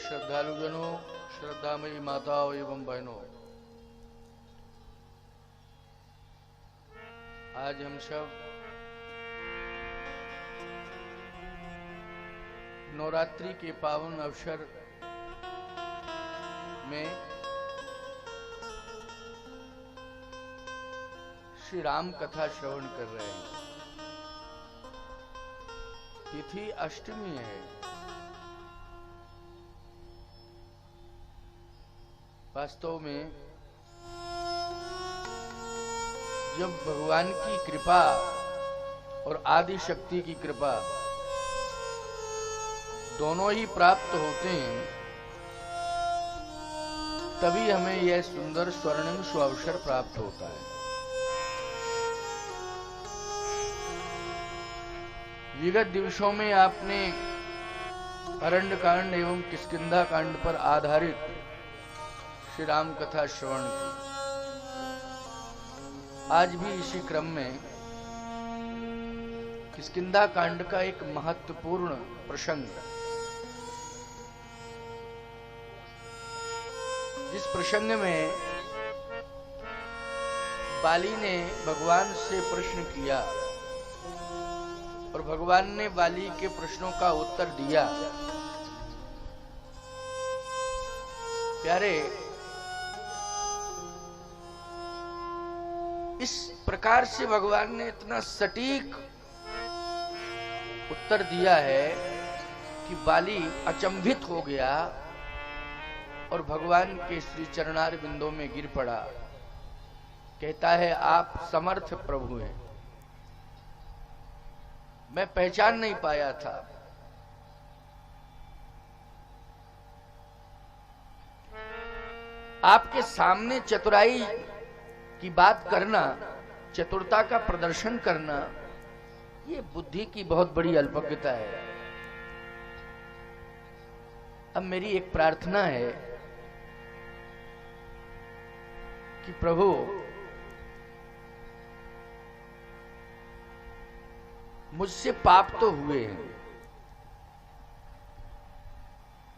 श्रद्धालुजनों, श्रद्धामयी माताओं एवं बहनों, आज हम सब नवरात्रि के पावन अवसर में श्री राम कथा श्रवण कर रहे हैं। तिथि अष्टमी है। वास्तव में जब भगवान की कृपा और आदि शक्ति की कृपा दोनों ही प्राप्त होते हैं, तभी हमें यह सुंदर स्वर्णिम सुअवसर प्राप्त होता है। विगत दिवसों में आपने अरण्य कांड एवं किष्किंधा कांड पर आधारित श्री राम कथा श्रवण की। आज भी इसी क्रम में किष्किंधा कांड का एक महत्वपूर्ण प्रसंग, जिस प्रसंग में बाली ने भगवान से प्रश्न किया और भगवान ने बाली के प्रश्नों का उत्तर दिया। प्यारे, इस प्रकार से भगवान ने इतना सटीक उत्तर दिया है कि बाली अचंभित हो गया और भगवान के श्री चरणार बिंदों में गिर पड़ा। कहता है, आप समर्थ प्रभु हैं, मैं पहचान नहीं पाया था। आपके सामने चतुराई की बात करना, चतुरता का प्रदर्शन करना, ये बुद्धि की बहुत बड़ी अल्पज्ञता है। अब मेरी एक प्रार्थना है कि प्रभु, मुझसे पाप तो हुए हैं,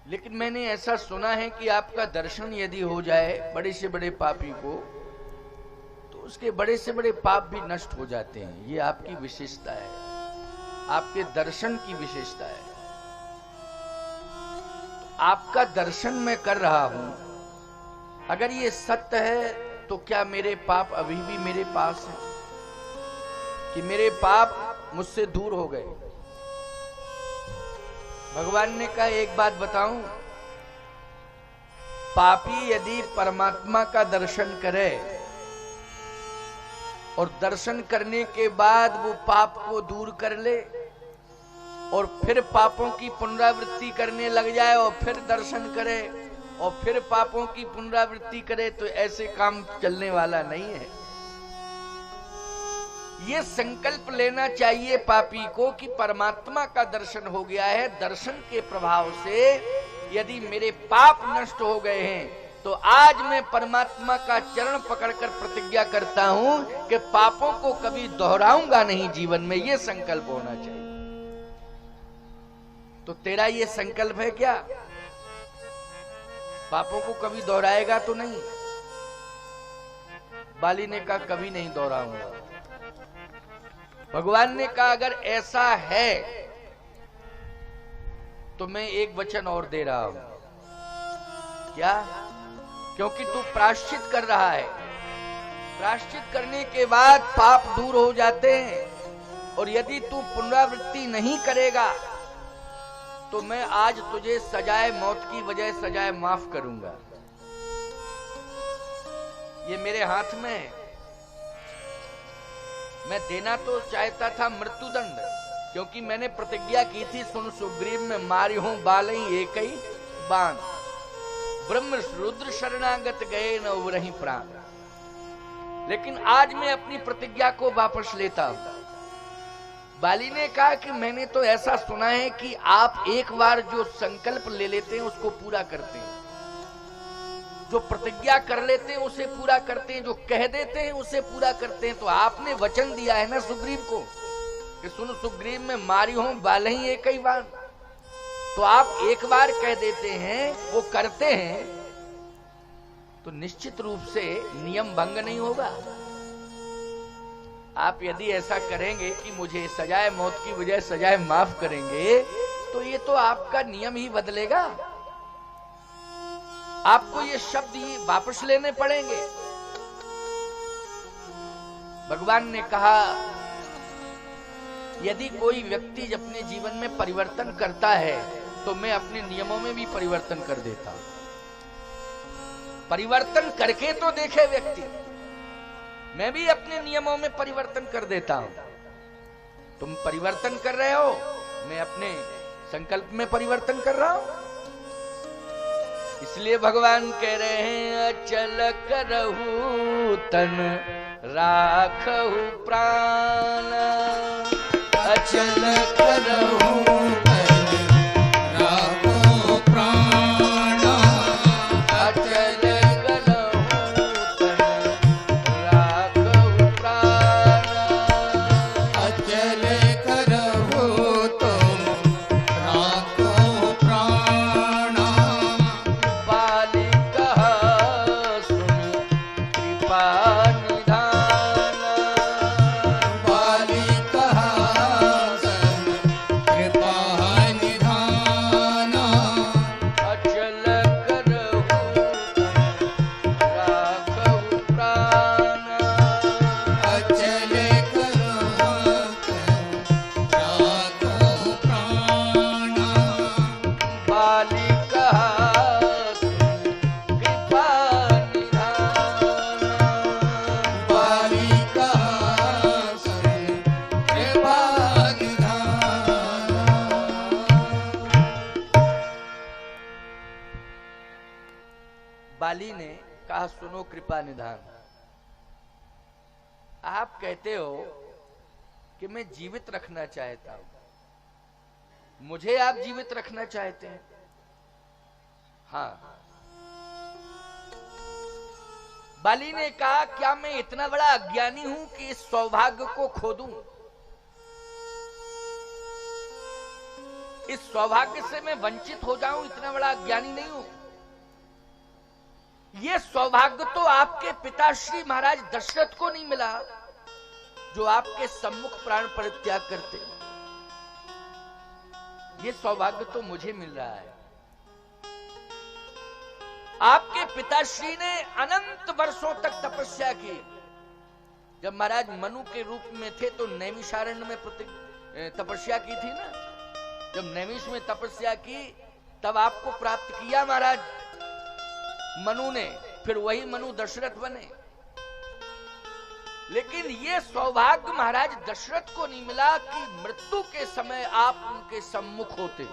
लेकिन मैंने ऐसा सुना है कि आपका दर्शन यदि हो जाए बड़े से बड़े पापी को, तो उसके बड़े से बड़े पाप भी नष्ट हो जाते हैं। ये आपकी विशेषता है, आपके दर्शन की विशेषता है। तो आपका दर्शन मैं कर रहा हूं, अगर ये सत्य है तो क्या मेरे पाप अभी भी मेरे पास हैं, कि मेरे पाप मुझसे दूर हो गए? भगवान ने कहा, एक बात बताऊं, पापी यदि परमात्मा का दर्शन करे और दर्शन करने के बाद वो पाप को दूर कर ले और फिर पापों की पुनरावृत्ति करने लग जाए और फिर दर्शन करे और फिर पापों की पुनरावृत्ति करे, तो ऐसे काम चलने वाला नहीं है। ये संकल्प लेना चाहिए पापी को कि परमात्मा का दर्शन हो गया है, दर्शन के प्रभाव से यदि मेरे पाप नष्ट हो गए हैं, तो आज मैं परमात्मा का चरण पकड़कर प्रतिज्ञा करता हूं कि पापों को कभी दोहराऊंगा नहीं जीवन में। ये संकल्प होना चाहिए। तो तेरा ये संकल्प है क्या? पापों को कभी दोहराएगा तो नहीं? बाली ने कहा, कभी नहीं दोहराऊंगा। भगवान ने कहा, अगर ऐसा है तो मैं एक वचन और दे रहा हूं। क्या? क्योंकि तू प्रायश्चित कर रहा है, प्रायश्चित करने के बाद पाप दूर हो जाते हैं, और यदि तू पुनरावृत्ति नहीं करेगा तो मैं आज तुझे सजाए मौत की वजह सजाए माफ करूंगा। ये मेरे हाथ में है। मैं देना तो चाहता था मृत्युदंड, क्योंकि मैंने प्रतिज्ञा की थी, सुन सुग्रीव में मारी हूं बालई एक ही बाण, ब्रह्म रुद्र शरणागत गए न उबरहि प्राण। लेकिन आज मैं अपनी प्रतिज्ञा को वापस लेता हूं। बाली ने कहा कि मैंने तो ऐसा सुना है कि आप एक बार जो संकल्प ले लेते हैं उसको पूरा करते हैं, जो प्रतिज्ञा कर लेते हैं उसे पूरा करते हैं, जो कह देते हैं उसे पूरा करते हैं। तो आपने वचन दिया है ना सुग्रीव को कि सुन सुग्रीव में मारी हूं बालही एक ही बार, तो आप एक बार कह देते हैं, वो करते हैं, तो निश्चित रूप से नियम भंग नहीं होगा। आप यदि ऐसा करेंगे कि मुझे सजाए मौत की बजाय सजाए माफ करेंगे, तो ये तो आपका नियम ही बदलेगा, आपको ये शब्द ही वापस लेने पड़ेंगे। भगवान ने कहा यदि कोई व्यक्ति अपने जीवन में परिवर्तन करता है तो मैं अपने नियमों में भी परिवर्तन कर देता हूं। परिवर्तन करके तो देखे व्यक्ति, मैं भी अपने नियमों में परिवर्तन कर देता हूं। तुम परिवर्तन कर रहे हो, मैं अपने संकल्प में परिवर्तन कर रहा हूं। इसलिए भगवान कह रहे हैं अचल करहु तन राखहु प्राण, अचल करहु बाली ने कहा सुनो कृपा निधान। आप कहते हो कि मैं जीवित रखना चाहता हूं, मुझे आप जीवित रखना चाहते हैं। हाँ, बाली ने कहा क्या मैं इतना बड़ा अज्ञानी हूं कि इस सौभाग्य को खो दूं? इस सौभाग्य से मैं वंचित हो जाऊं, इतना बड़ा अज्ञानी नहीं हूं। ये सौभाग्य तो आपके पिताश्री महाराज दशरथ को नहीं मिला, जो आपके सम्मुख प्राण परित्याग करते। ये सौभाग्य तो मुझे मिल रहा है। आपके पिताश्री ने अनंत वर्षों तक तपस्या की। जब महाराज मनु के रूप में थे तो नैमिषारण्य में तपस्या की थी ना। जब नैमिष में तपस्या की तब आपको प्राप्त किया महाराज मनु ने, फिर वही मनु दशरथ बने। लेकिन ये सौभाग्य महाराज दशरथ को नहीं मिला कि मृत्यु के समय आप उनके सम्मुख होते।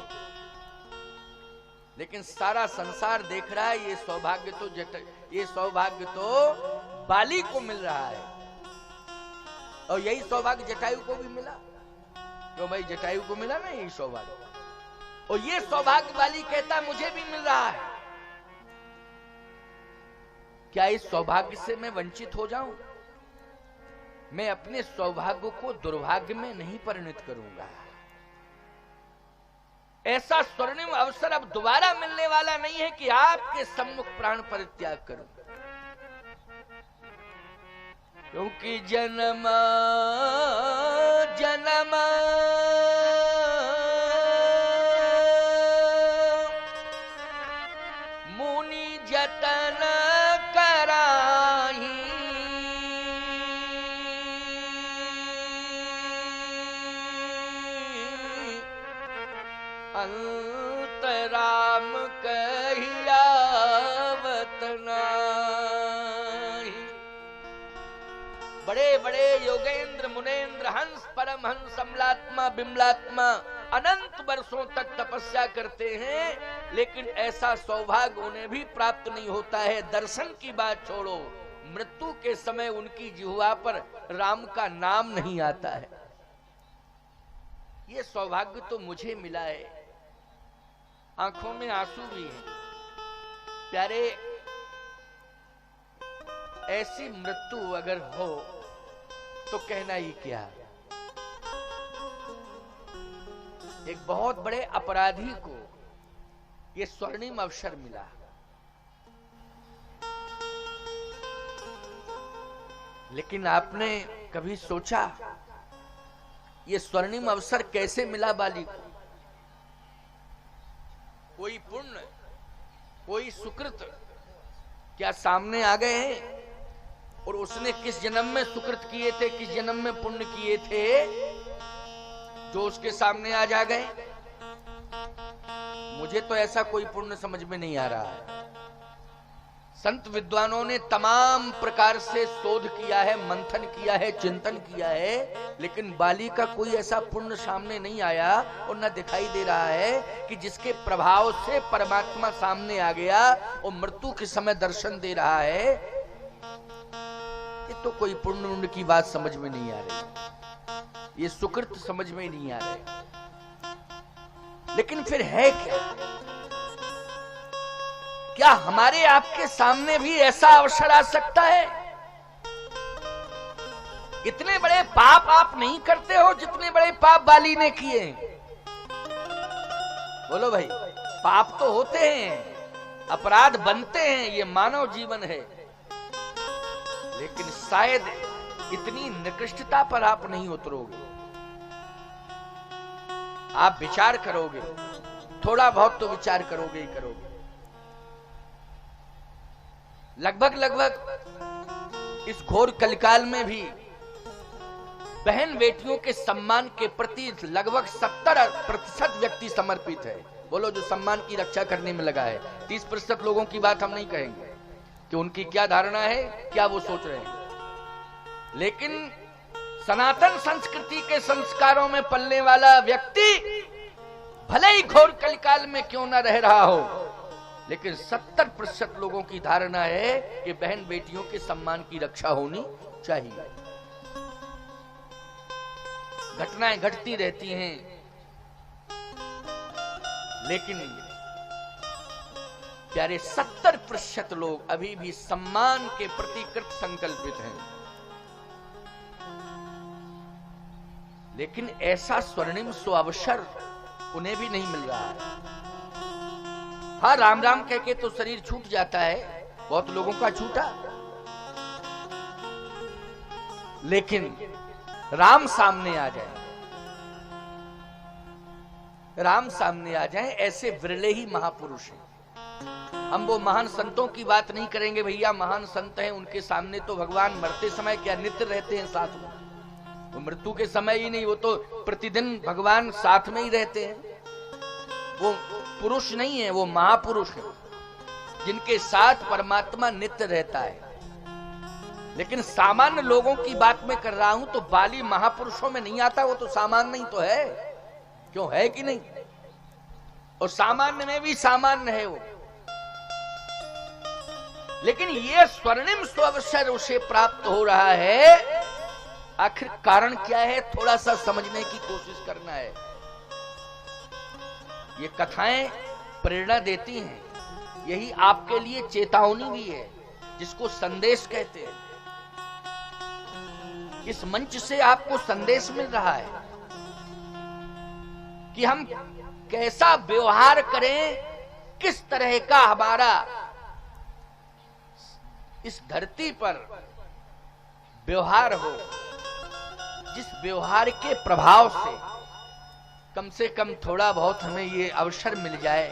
लेकिन सारा संसार देख रहा है ये सौभाग्य तो बाली को मिल रहा है, और यही सौभाग्य जटायु को भी मिला। क्यों भाई, जटायु को मिला ना यही सौभाग्य, और ये सौभाग्य बाली कहता मुझे भी मिल रहा है। क्या इस सौभाग्य से मैं वंचित हो जाऊं? मैं अपने सौभाग्य को दुर्भाग्य में नहीं परिणत करूंगा। ऐसा स्वर्णिम अवसर अब दोबारा मिलने वाला नहीं है कि आपके सम्मुख प्राण परित्याग करूं, क्योंकि जन्म जन्म मुनि जतन कराही, अंतराम कहियावत नाही। बड़े बड़े योगेंद्र मुनेन्द्र हंस परमहंस अमलात्मा बिमलात्मा अनंत वर्षों तक तपस्या करते हैं, लेकिन ऐसा सौभाग्य उन्हें भी प्राप्त नहीं होता है। दर्शन की बात छोड़ो, मृत्यु के समय उनकी जिह्वा पर राम का नाम नहीं आता है। ये सौभाग्य तो मुझे मिला है। आंखों में आंसू भी हैं। प्यारे, ऐसी मृत्यु अगर हो तो कहना ही क्या। एक बहुत बड़े अपराधी को ये स्वर्णिम अवसर मिला। लेकिन आपने कभी सोचा ये स्वर्णिम अवसर कैसे मिला बाली को? कोई पुण्य, कोई सुकृत क्या सामने आ गए हैं? और उसने किस जन्म में सुकृत किए थे, किस जन्म में पुण्य किए थे, जो उसके सामने आज आ गए? मुझे तो ऐसा कोई पुण्य समझ में नहीं आ रहा है। संत विद्वानों ने तमाम प्रकार से शोध किया है, मंथन किया है, चिंतन किया है, लेकिन बाली का कोई ऐसा पुण्य सामने नहीं आया और न दिखाई दे रहा है कि जिसके प्रभाव से परमात्मा सामने आ गया और मृत्यु के समय दर्शन दे रहा है। ये तो कोई पुण्य उण्य की बात समझ में नहीं आ रही, ये सुकृत समझ में नहीं आ रहे। लेकिन फिर है क्या? क्या हमारे आपके सामने भी ऐसा अवसर आ सकता है? इतने बड़े पाप आप नहीं करते हो जितने बड़े पाप बाली ने किए। बोलो भाई, पाप तो होते हैं, अपराध बनते हैं, ये मानव जीवन है, लेकिन शायद इतनी निकृष्टता पर आप नहीं उतरोगे। आप विचार करोगे, थोड़ा बहुत तो विचार करोगे ही करोगे। लगभग इस घोर कलिकाल में भी बहन बेटियों के सम्मान के प्रति लगभग 70% व्यक्ति समर्पित है। बोलो, जो सम्मान की रक्षा करने में लगा है। 30% लोगों की बात हम नहीं कहेंगे कि उनकी क्या धारणा है, क्या वो सोच रहे हैं, लेकिन सनातन संस्कृति के संस्कारों में पलने वाला व्यक्ति भले ही घोर कलिकाल में क्यों न रह रहा हो, लेकिन 70% लोगों की धारणा है कि बहन बेटियों के सम्मान की रक्षा होनी चाहिए। घटनाएं घटती रहती हैं, लेकिन प्यारे 70% लोग अभी भी सम्मान के प्रति कृत संकल्पित हैं। लेकिन ऐसा स्वर्णिम सुअवसर उन्हें भी नहीं मिल रहा है। हाँ, राम राम कह के तो शरीर छूट जाता है, बहुत लोगों का छूटा, लेकिन राम सामने आ जाए, राम सामने आ जाए, ऐसे विरले ही महापुरुष हैं। हम वो महान संतों की बात नहीं करेंगे भैया, महान संत हैं, उनके सामने तो भगवान मरते समय क्या नित्य रहते हैं साथ में। वो मृत्यु के समय ही नहीं, वो तो प्रतिदिन भगवान साथ में ही रहते हैं। वो पुरुष नहीं है, वो महापुरुष है, जिनके साथ परमात्मा नित्य रहता है। लेकिन सामान्य लोगों की बात मैं कर रहा हूं, तो बाली महापुरुषों में नहीं आता। वो तो सामान्य नहीं तो है, क्यों है कि नहीं? और सामान्य में भी सामान्य है वो। लेकिन ये स्वर्णिम सुअवसर उसे प्राप्त हो रहा है, आखिर कारण क्या है? थोड़ा सा समझने की कोशिश करना है। ये कथाएं प्रेरणा देती हैं, यही आपके लिए चेतावनी भी है, जिसको संदेश कहते हैं। इस मंच से आपको संदेश मिल रहा है कि हम कैसा व्यवहार करें, किस तरह का हमारा इस धरती पर व्यवहार हो, जिस व्यवहार के प्रभाव से कम थोड़ा बहुत हमें ये अवसर मिल जाए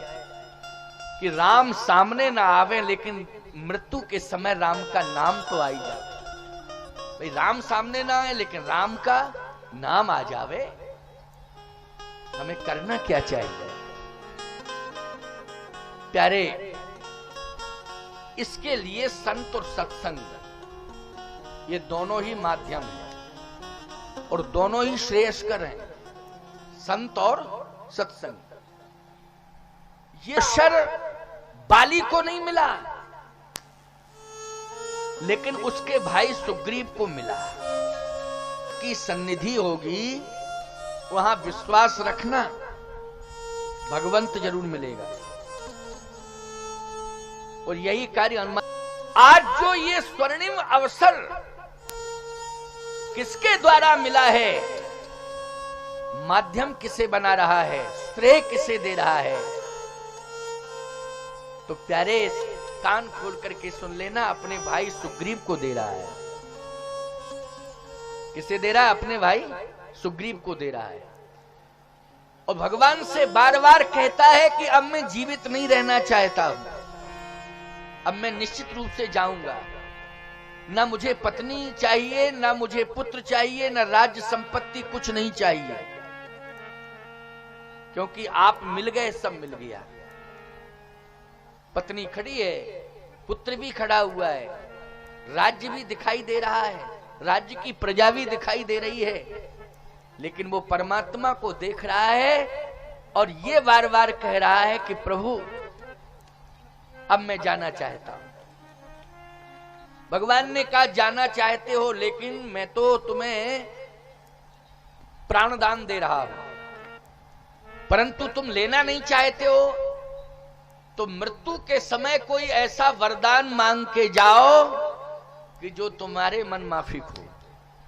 कि राम सामने ना आवे, लेकिन मृत्यु के समय राम का नाम तो आ ही जाए। भाई, राम सामने ना आए लेकिन राम का नाम आ जावे। हमें करना क्या चाहिए प्यारे? इसके लिए संत और सत्संग, ये दोनों ही माध्यम है। और दोनों ही श्रेयस्कर हैं, संत और सत्संग। ये अवसर बाली को नहीं मिला, लेकिन उसके भाई सुग्रीव को मिला कि सन्निधि होगी, वहां विश्वास रखना, भगवंत जरूर मिलेगा। और यही कार्य हनुमान। आज जो ये स्वर्णिम अवसर किसके द्वारा मिला है, माध्यम किसे बना रहा है, श्रेय किसे दे रहा है, तो प्यारे कान खोल करके सुन लेना, अपने भाई सुग्रीव को दे रहा है। किसे दे रहा है? अपने भाई सुग्रीव को दे रहा है। और भगवान से बार बार कहता है कि अब मैं जीवित नहीं रहना चाहता हूं, अब मैं निश्चित रूप से जाऊंगा। ना मुझे पत्नी चाहिए, ना मुझे पुत्र चाहिए, ना राज्य संपत्ति, कुछ नहीं चाहिए, क्योंकि आप मिल गए, सब मिल गया। पत्नी खड़ी है, पुत्र भी खड़ा हुआ है, राज्य भी दिखाई दे रहा है, राज्य की प्रजा भी दिखाई दे रही है, लेकिन वो परमात्मा को देख रहा है और ये बार बार कह रहा है कि प्रभु अब मैं जाना चाहता हूं। भगवान ने कहा जाना चाहते हो, लेकिन मैं तो तुम्हें प्राणदान दे रहा हूं, परंतु तुम लेना नहीं चाहते हो, तो मृत्यु के समय कोई ऐसा वरदान मांग के जाओ कि जो तुम्हारे मन माफिक हो।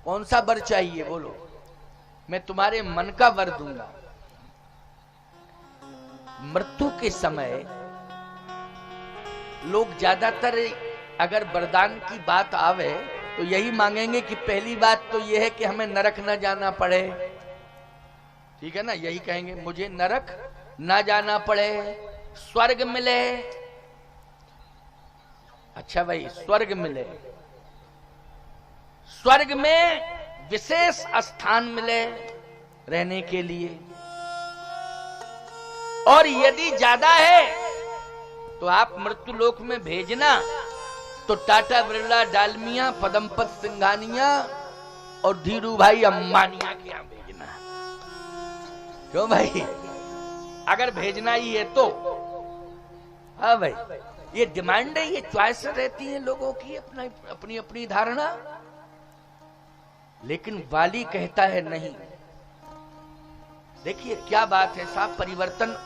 कौन सा वर चाहिए बोलो, मैं तुम्हारे मन का वर दूंगा। मृत्यु के समय लोग ज्यादातर अगर वरदान की बात आवे तो यही मांगेंगे कि पहली बात तो यह है कि हमें नरक न जाना पड़े, ठीक है ना, यही कहेंगे मुझे नरक ना जाना पड़े, स्वर्ग मिले। अच्छा भाई, स्वर्ग मिले, स्वर्ग में विशेष स्थान मिले रहने के लिए, और यदि ज्यादा है तो आप मृत्यु लोक में भेजना तो टाटा बिरला डालमिया, पदमपत सिंघानिया और धीरू भाई अंबानिया के यहां भेजना। क्यों भाई, अगर भेजना ही है तो। हाँ भाई, ये डिमांड है, ये चॉइस रहती है लोगों की, अपनी अपनी धारणा। लेकिन वाली कहता है नहीं। देखिए क्या बात है साहब, परिवर्तन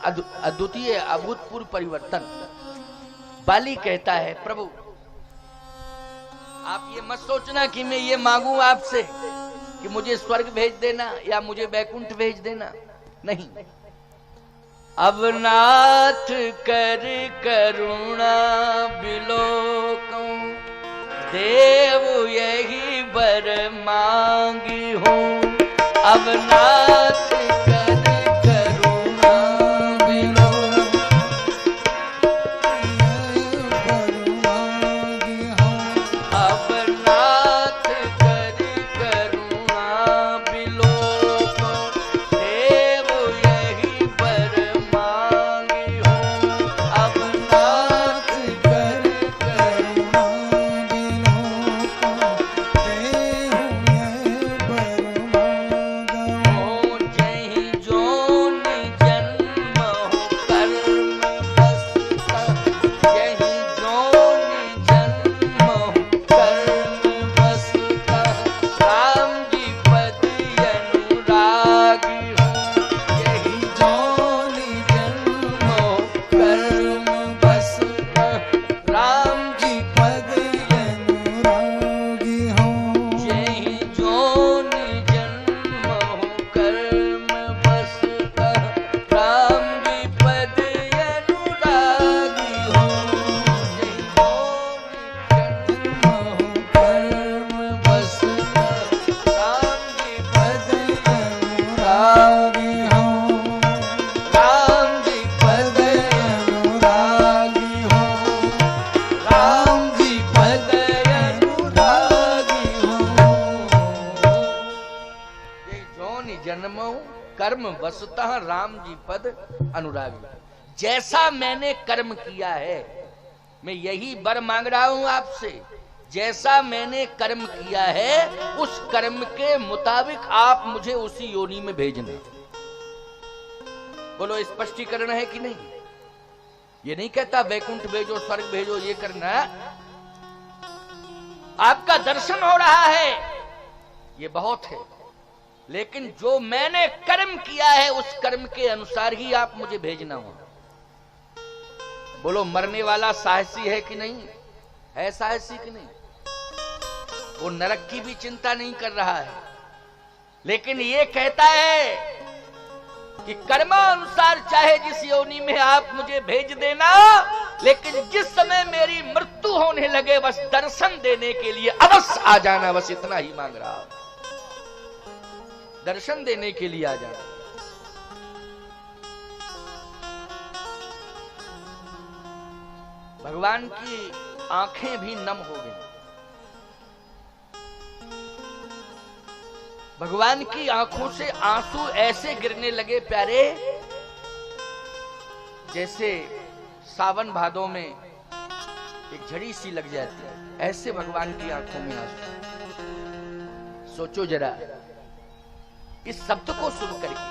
अद्वितीय, अभूतपूर्व परिवर्तन। वाली कहता है प्रभु आप ये मत सोचना कि मैं ये मांगू आपसे कि मुझे स्वर्ग भेज देना या मुझे बैकुंठ भेज देना, नहीं। अब नाथ कर करुणा बिलोकूं, देव यही बर मांगी हूँ। अब नाथ कर करुणा बिलोकूं, अब नाथ कर करुणा बिलोकूं, देव यही बर मांगी हूँ। अब नाथ कर करुणा बिलोकूं, देव यही बर मांगी हूँ। जहीं जोन जन्म हो कर्म बसता, यहीं जोन जन्म हो कर्म बसता, राम जी पद अनुरागी हूँ। यहीं जोन जन्म हो कर्म बसता, राम जी पद अनुरागी हूँ। यहीं जोन जन्म हो कर्म बसता, राम जी पद अनुरागी हूँ। यहीं जोन जन्म हो कर्म बसता, राम जी पद अनुरागी हूँ। राम जी पद अनुरागी हूँ। राम जी पद अनुरागी हूँ। ये जोनि जन्मो कर्म वसुतः राम जी पद अनुरागी। जैसा मैंने कर्म किया है, मैं यही वर मांग रहा हूं आपसे। जैसा मैंने कर्म किया है उस कर्म के मुताबिक आप मुझे उसी योनि में भेजना। बोलो स्पष्टीकरण है कि नहीं? ये नहीं कहता वैकुंठ भेजो, स्वर्ग भेजो, ये करना। आपका दर्शन हो रहा है ये बहुत है, लेकिन जो मैंने कर्म किया है उस कर्म के अनुसार ही आप मुझे भेजना हो। बोलो मरने वाला साहसी है कि नहीं? है साहसी कि नहीं? वो नरक की भी चिंता नहीं कर रहा है, लेकिन ये कहता है कि कर्मानुसार चाहे जिस योनि में आप मुझे भेज देना, लेकिन जिस समय मेरी मृत्यु होने लगे बस दर्शन देने के लिए अवश्य आ जाना। बस इतना ही मांग रहा हूं, दर्शन देने के लिए आ जाना। भगवान की आंखें भी नम हो गई। भगवान की आंखों से आंसू ऐसे गिरने लगे प्यारे, जैसे सावन भादों में एक झड़ी सी लग जाती है, ऐसे भगवान की आंखों में आंसू। सोचो जरा इस शब्द को सुन करके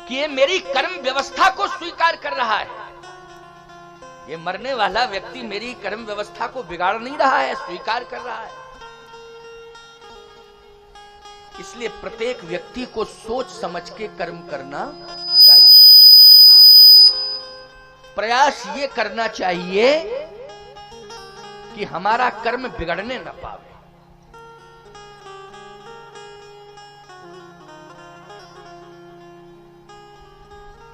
कि ये मेरी कर्म व्यवस्था को स्वीकार कर रहा है। ये मरने वाला व्यक्ति मेरी कर्म व्यवस्था को बिगाड़ नहीं रहा है, स्वीकार कर रहा है। इसलिए प्रत्येक व्यक्ति को सोच समझ के कर्म करना चाहिए। प्रयास ये करना चाहिए कि हमारा कर्म बिगड़ने न पावे।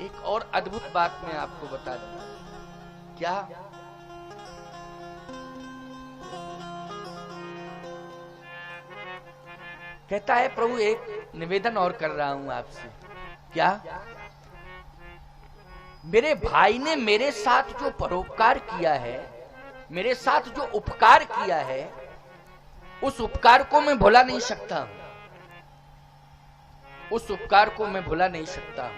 एक और अद्भुत बात मैं आपको बता दूं। क्या? कहता है प्रभु एक निवेदन और कर रहा हूं आपसे। क्या? मेरे भाई ने मेरे साथ जो परोपकार किया है, मेरे साथ जो उपकार किया है, उस उपकार को मैं भुला नहीं सकता। उस उपकार को मैं भुला नहीं सकता।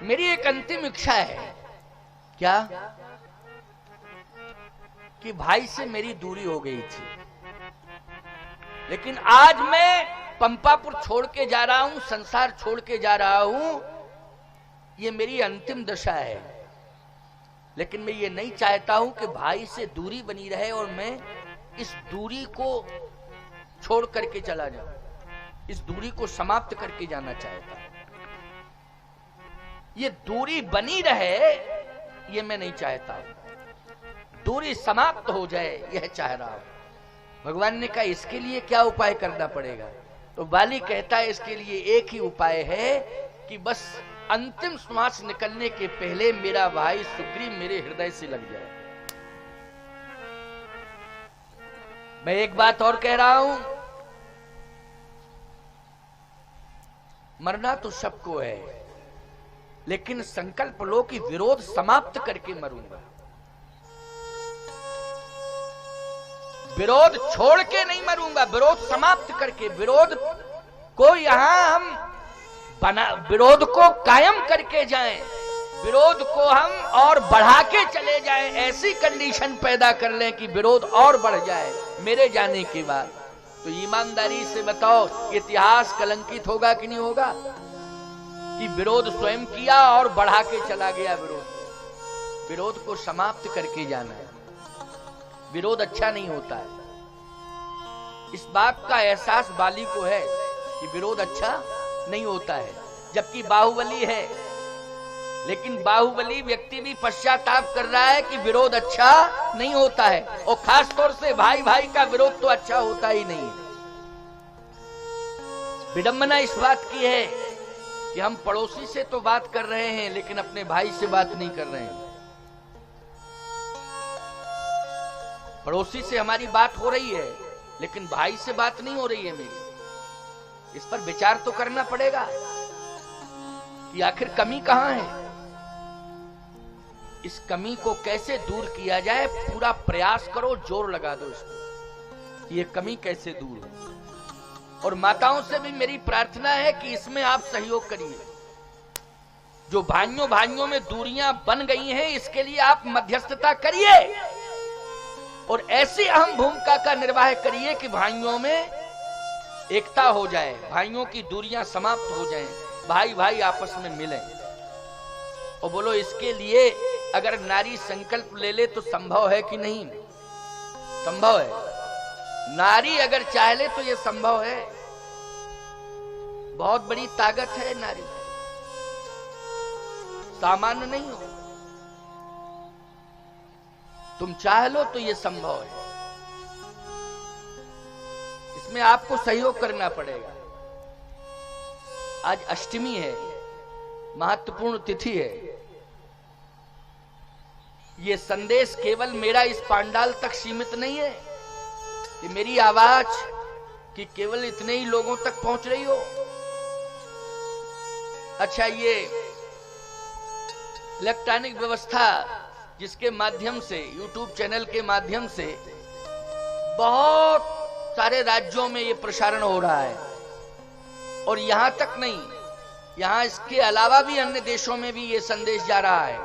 मेरी एक अंतिम इच्छा है। क्या? कि भाई से मेरी दूरी हो गई थी, लेकिन आज मैं पंपापुर छोड़ के जा रहा हूं, संसार छोड़ के जा रहा हूं। ये मेरी अंतिम दशा है, लेकिन मैं ये नहीं चाहता हूं कि भाई से दूरी बनी रहे और मैं इस दूरी को छोड़ करके चला जाऊं। इस दूरी को समाप्त करके जाना चाहता हूं। ये दूरी बनी रहे ये मैं नहीं चाहता हूं, दूरी समाप्त हो जाए यह चाह रहा हूं। भगवान ने कहा इसके लिए क्या उपाय करना पड़ेगा? तो बाली कहता है इसके लिए एक ही उपाय है कि बस अंतिम श्वास निकलने के पहले मेरा भाई सुग्रीव मेरे हृदय से लग जाए। मैं एक बात और कह रहा हूं, मरना तो सबको है, लेकिन संकल्प लो कि विरोध समाप्त करके मरूंगा। विरोध छोड़ के नहीं मरूंगा, विरोध समाप्त करके। विरोध को यहां हम विरोध को कायम करके जाएं, विरोध को हम और बढ़ा के चले जाएं। ऐसी कंडीशन पैदा कर लें कि विरोध और बढ़ जाए मेरे जाने के बाद। तो ईमानदारी से बताओ इतिहास कलंकित होगा कि नहीं होगा? कि विरोध स्वयं किया और बढ़ा के चला गया। विरोध को समाप्त करके जाना है। विरोध अच्छा नहीं होता है। इस बात का एहसास बाली को है कि विरोध अच्छा नहीं होता है, जबकि बाहुबली है। लेकिन बाहुबली व्यक्ति भी पश्चाताप कर रहा है कि विरोध अच्छा नहीं होता है, और खास तौर से भाई भाई का विरोध तो अच्छा होता ही नहीं है। विडंबना इस बात की है कि हम पड़ोसी से तो बात कर रहे हैं, लेकिन अपने भाई से बात नहीं कर रहे हैं। पड़ोसी से हमारी बात हो रही है, लेकिन भाई से बात नहीं हो रही है मेरी। इस पर विचार तो करना पड़ेगा कि आखिर कमी कहां है। इस कमी को कैसे दूर किया जाए, पूरा प्रयास करो, जोर लगा दो इसमें कि ये कमी कैसे दूर हो। और माताओं से भी मेरी प्रार्थना है कि इसमें आप सहयोग करिए। जो भाइयों भाइयों में दूरियां बन गई हैं, इसके लिए आप मध्यस्थता करिए। और ऐसी अहम भूमिका का निर्वाह करिए कि भाइयों में एकता हो जाए, भाइयों की दूरियां समाप्त हो जाएं, भाई भाई आपस में मिलें। और बोलो इसके लिए अगर नारी संकल्प ले ले तो संभव है कि नहीं? संभव है। नारी अगर चाह ले तो यह संभव है। बहुत बड़ी ताकत है नारी, सामान्य नहीं हो। तुम चाह लो तो यह संभव है। इसमें आपको सहयोग करना पड़ेगा। आज अष्टमी है, महत्वपूर्ण तिथि है। यह संदेश केवल मेरा इस पांडाल तक सीमित नहीं है कि मेरी आवाज कि केवल इतने ही लोगों तक पहुंच रही हो। अच्छा, ये इलेक्ट्रॉनिक व्यवस्था जिसके माध्यम से, YouTube चैनल के माध्यम से बहुत सारे राज्यों में ये प्रसारण हो रहा है, और यहां तक नहीं, यहां इसके अलावा भी अन्य देशों में भी ये संदेश जा रहा है।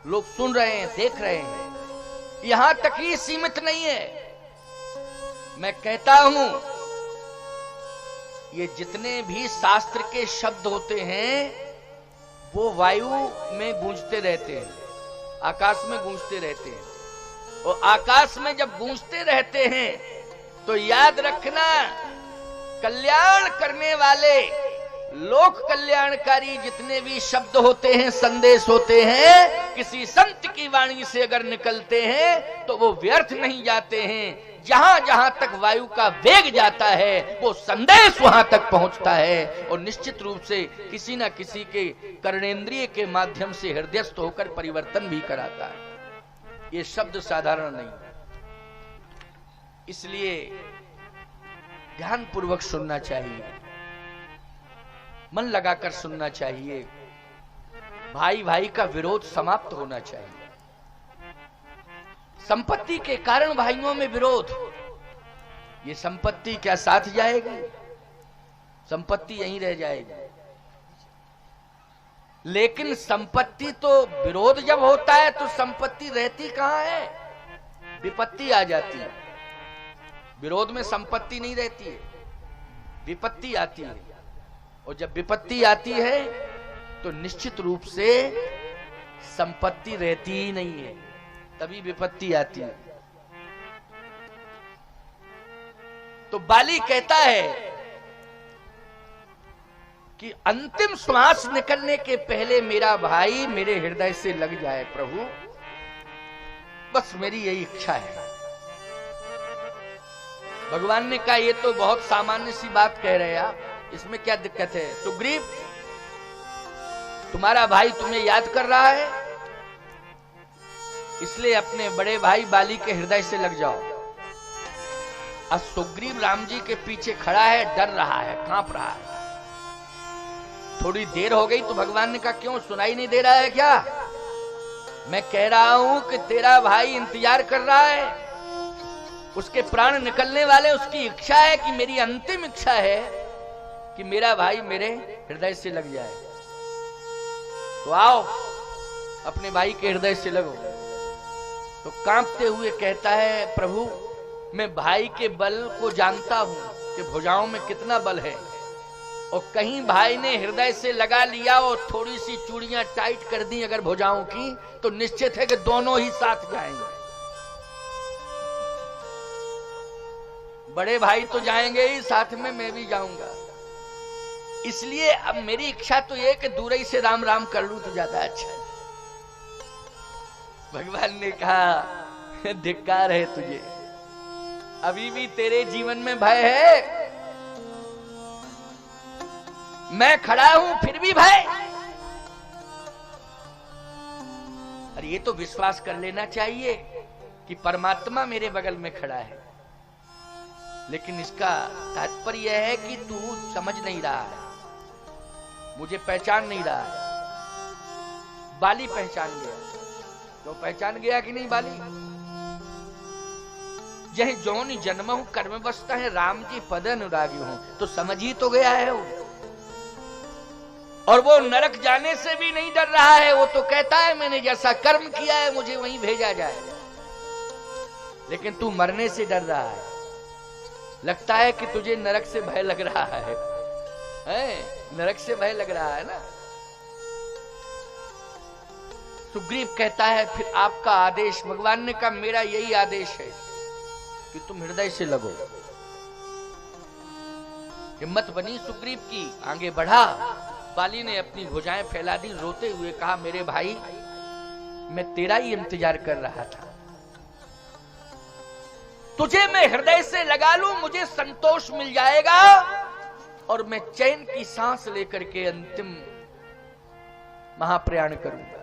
लोग सुन रहे हैं, देख रहे हैं। यहां तक ही सीमित नहीं है। मैं कहता हूं, ये जितने भी शास्त्र के शब्द होते हैं वो वायु में गूंजते रहते हैं, आकाश में गूंजते रहते हैं। और आकाश में जब गूंजते रहते हैं तो याद रखना, कल्याण करने वाले, लोक कल्याणकारी जितने भी शब्द होते हैं, संदेश होते हैं, किसी संत की वाणी से अगर निकलते हैं तो वो व्यर्थ नहीं जाते हैं। जहां जहां तक वायु का वेग जाता है वो संदेश वहां तक पहुंचता है, और निश्चित रूप से किसी न किसी के कर्णेंद्रिय के माध्यम से हृदयस्थ होकर परिवर्तन भी कराता है। ये शब्द साधारण नहीं, इसलिए ध्यानपूर्वक सुनना चाहिए, मन लगाकर सुनना चाहिए। भाई भाई का विरोध समाप्त होना चाहिए। संपत्ति के कारण भाइयों में विरोध, ये संपत्ति क्या साथ जाएगी? संपत्ति यहीं रह जाएगी। लेकिन संपत्ति तो, विरोध जब होता है तो संपत्ति रहती कहां है? विपत्ति आ जाती है। विरोध में संपत्ति नहीं रहती है, विपत्ति आती है। और जब विपत्ति आती है तो निश्चित रूप से संपत्ति रहती ही नहीं है, तभी विपत्ति आती है। तो बाली कहता है कि अंतिम श्वास निकलने के पहले मेरा भाई मेरे हृदय से लग जाए प्रभु, बस मेरी यही इच्छा है। भगवान ने कहा ये तो बहुत सामान्य सी बात कह रहे हैं आप, इसमें क्या दिक्कत है? सुग्रीव, तुम्हारा भाई तुम्हें याद कर रहा है, इसलिए अपने बड़े भाई बाली के हृदय से लग जाओ। अब सुग्रीव राम जी के पीछे खड़ा है, डर रहा है, कांप रहा है। थोड़ी देर हो गई तो भगवान ने कहा क्यों, सुनाई नहीं दे रहा है क्या? मैं कह रहा हूं कि तेरा भाई इंतजार कर रहा है, उसके प्राण निकलने वाले, उसकी इच्छा है कि मेरी अंतिम इच्छा है कि मेरा भाई मेरे हृदय से लग जाए। तो आओ अपने भाई के हृदय से लगो। तो कांपते हुए कहता है प्रभु, मैं भाई के बल को जानता हूं कि भुजाओं में कितना बल है, और कहीं भाई ने हृदय से लगा लिया और थोड़ी सी चूड़ियां टाइट कर दी अगर भुजाओं की, तो निश्चित है कि दोनों ही साथ जाएंगे। बड़े भाई तो जाएंगे ही, साथ में मैं भी जाऊंगा। इसलिए अब मेरी इच्छा तो ये कि दूर ही से राम राम कर लूं तो ज्यादा अच्छा है। भगवान ने कहा धिक्कार है तुझे, अभी भी तेरे जीवन में भय है, मैं खड़ा हूं फिर भी भय। और ये तो विश्वास कर लेना चाहिए कि परमात्मा मेरे बगल में खड़ा है। लेकिन इसका तात्पर्य यह है कि तू समझ नहीं रहा है, मुझे पहचान नहीं रहा है। बाली पहचान गया, तो पहचान गया कि नहीं बाली? यह जौन जन्म हूं कर्म बसता है, राम जी पद अनुरागी हूं, तो समझ ही तो गया है वो। और वो नरक जाने से भी नहीं डर रहा है, वो तो कहता है मैंने जैसा कर्म किया है मुझे वहीं भेजा जाए। लेकिन तू मरने से डर रहा है। लगता है कि तुझे नरक से भय लग रहा है, नरक से भय लग रहा है ना। सुग्रीव कहता है फिर आपका आदेश। भगवान ने कहा मेरा यही आदेश है कि तुम हृदय से लगो। हिम्मत बनी सुग्रीव की, आगे बढ़ा। बाली ने अपनी भुजाएं फैला दी, रोते हुए कहा मेरे भाई मैं तेरा ही इंतजार कर रहा था, तुझे मैं हृदय से लगा लूं, मुझे संतोष मिल जाएगा और मैं चैन की सांस लेकर के अंतिम महाप्रयाण करूंगा।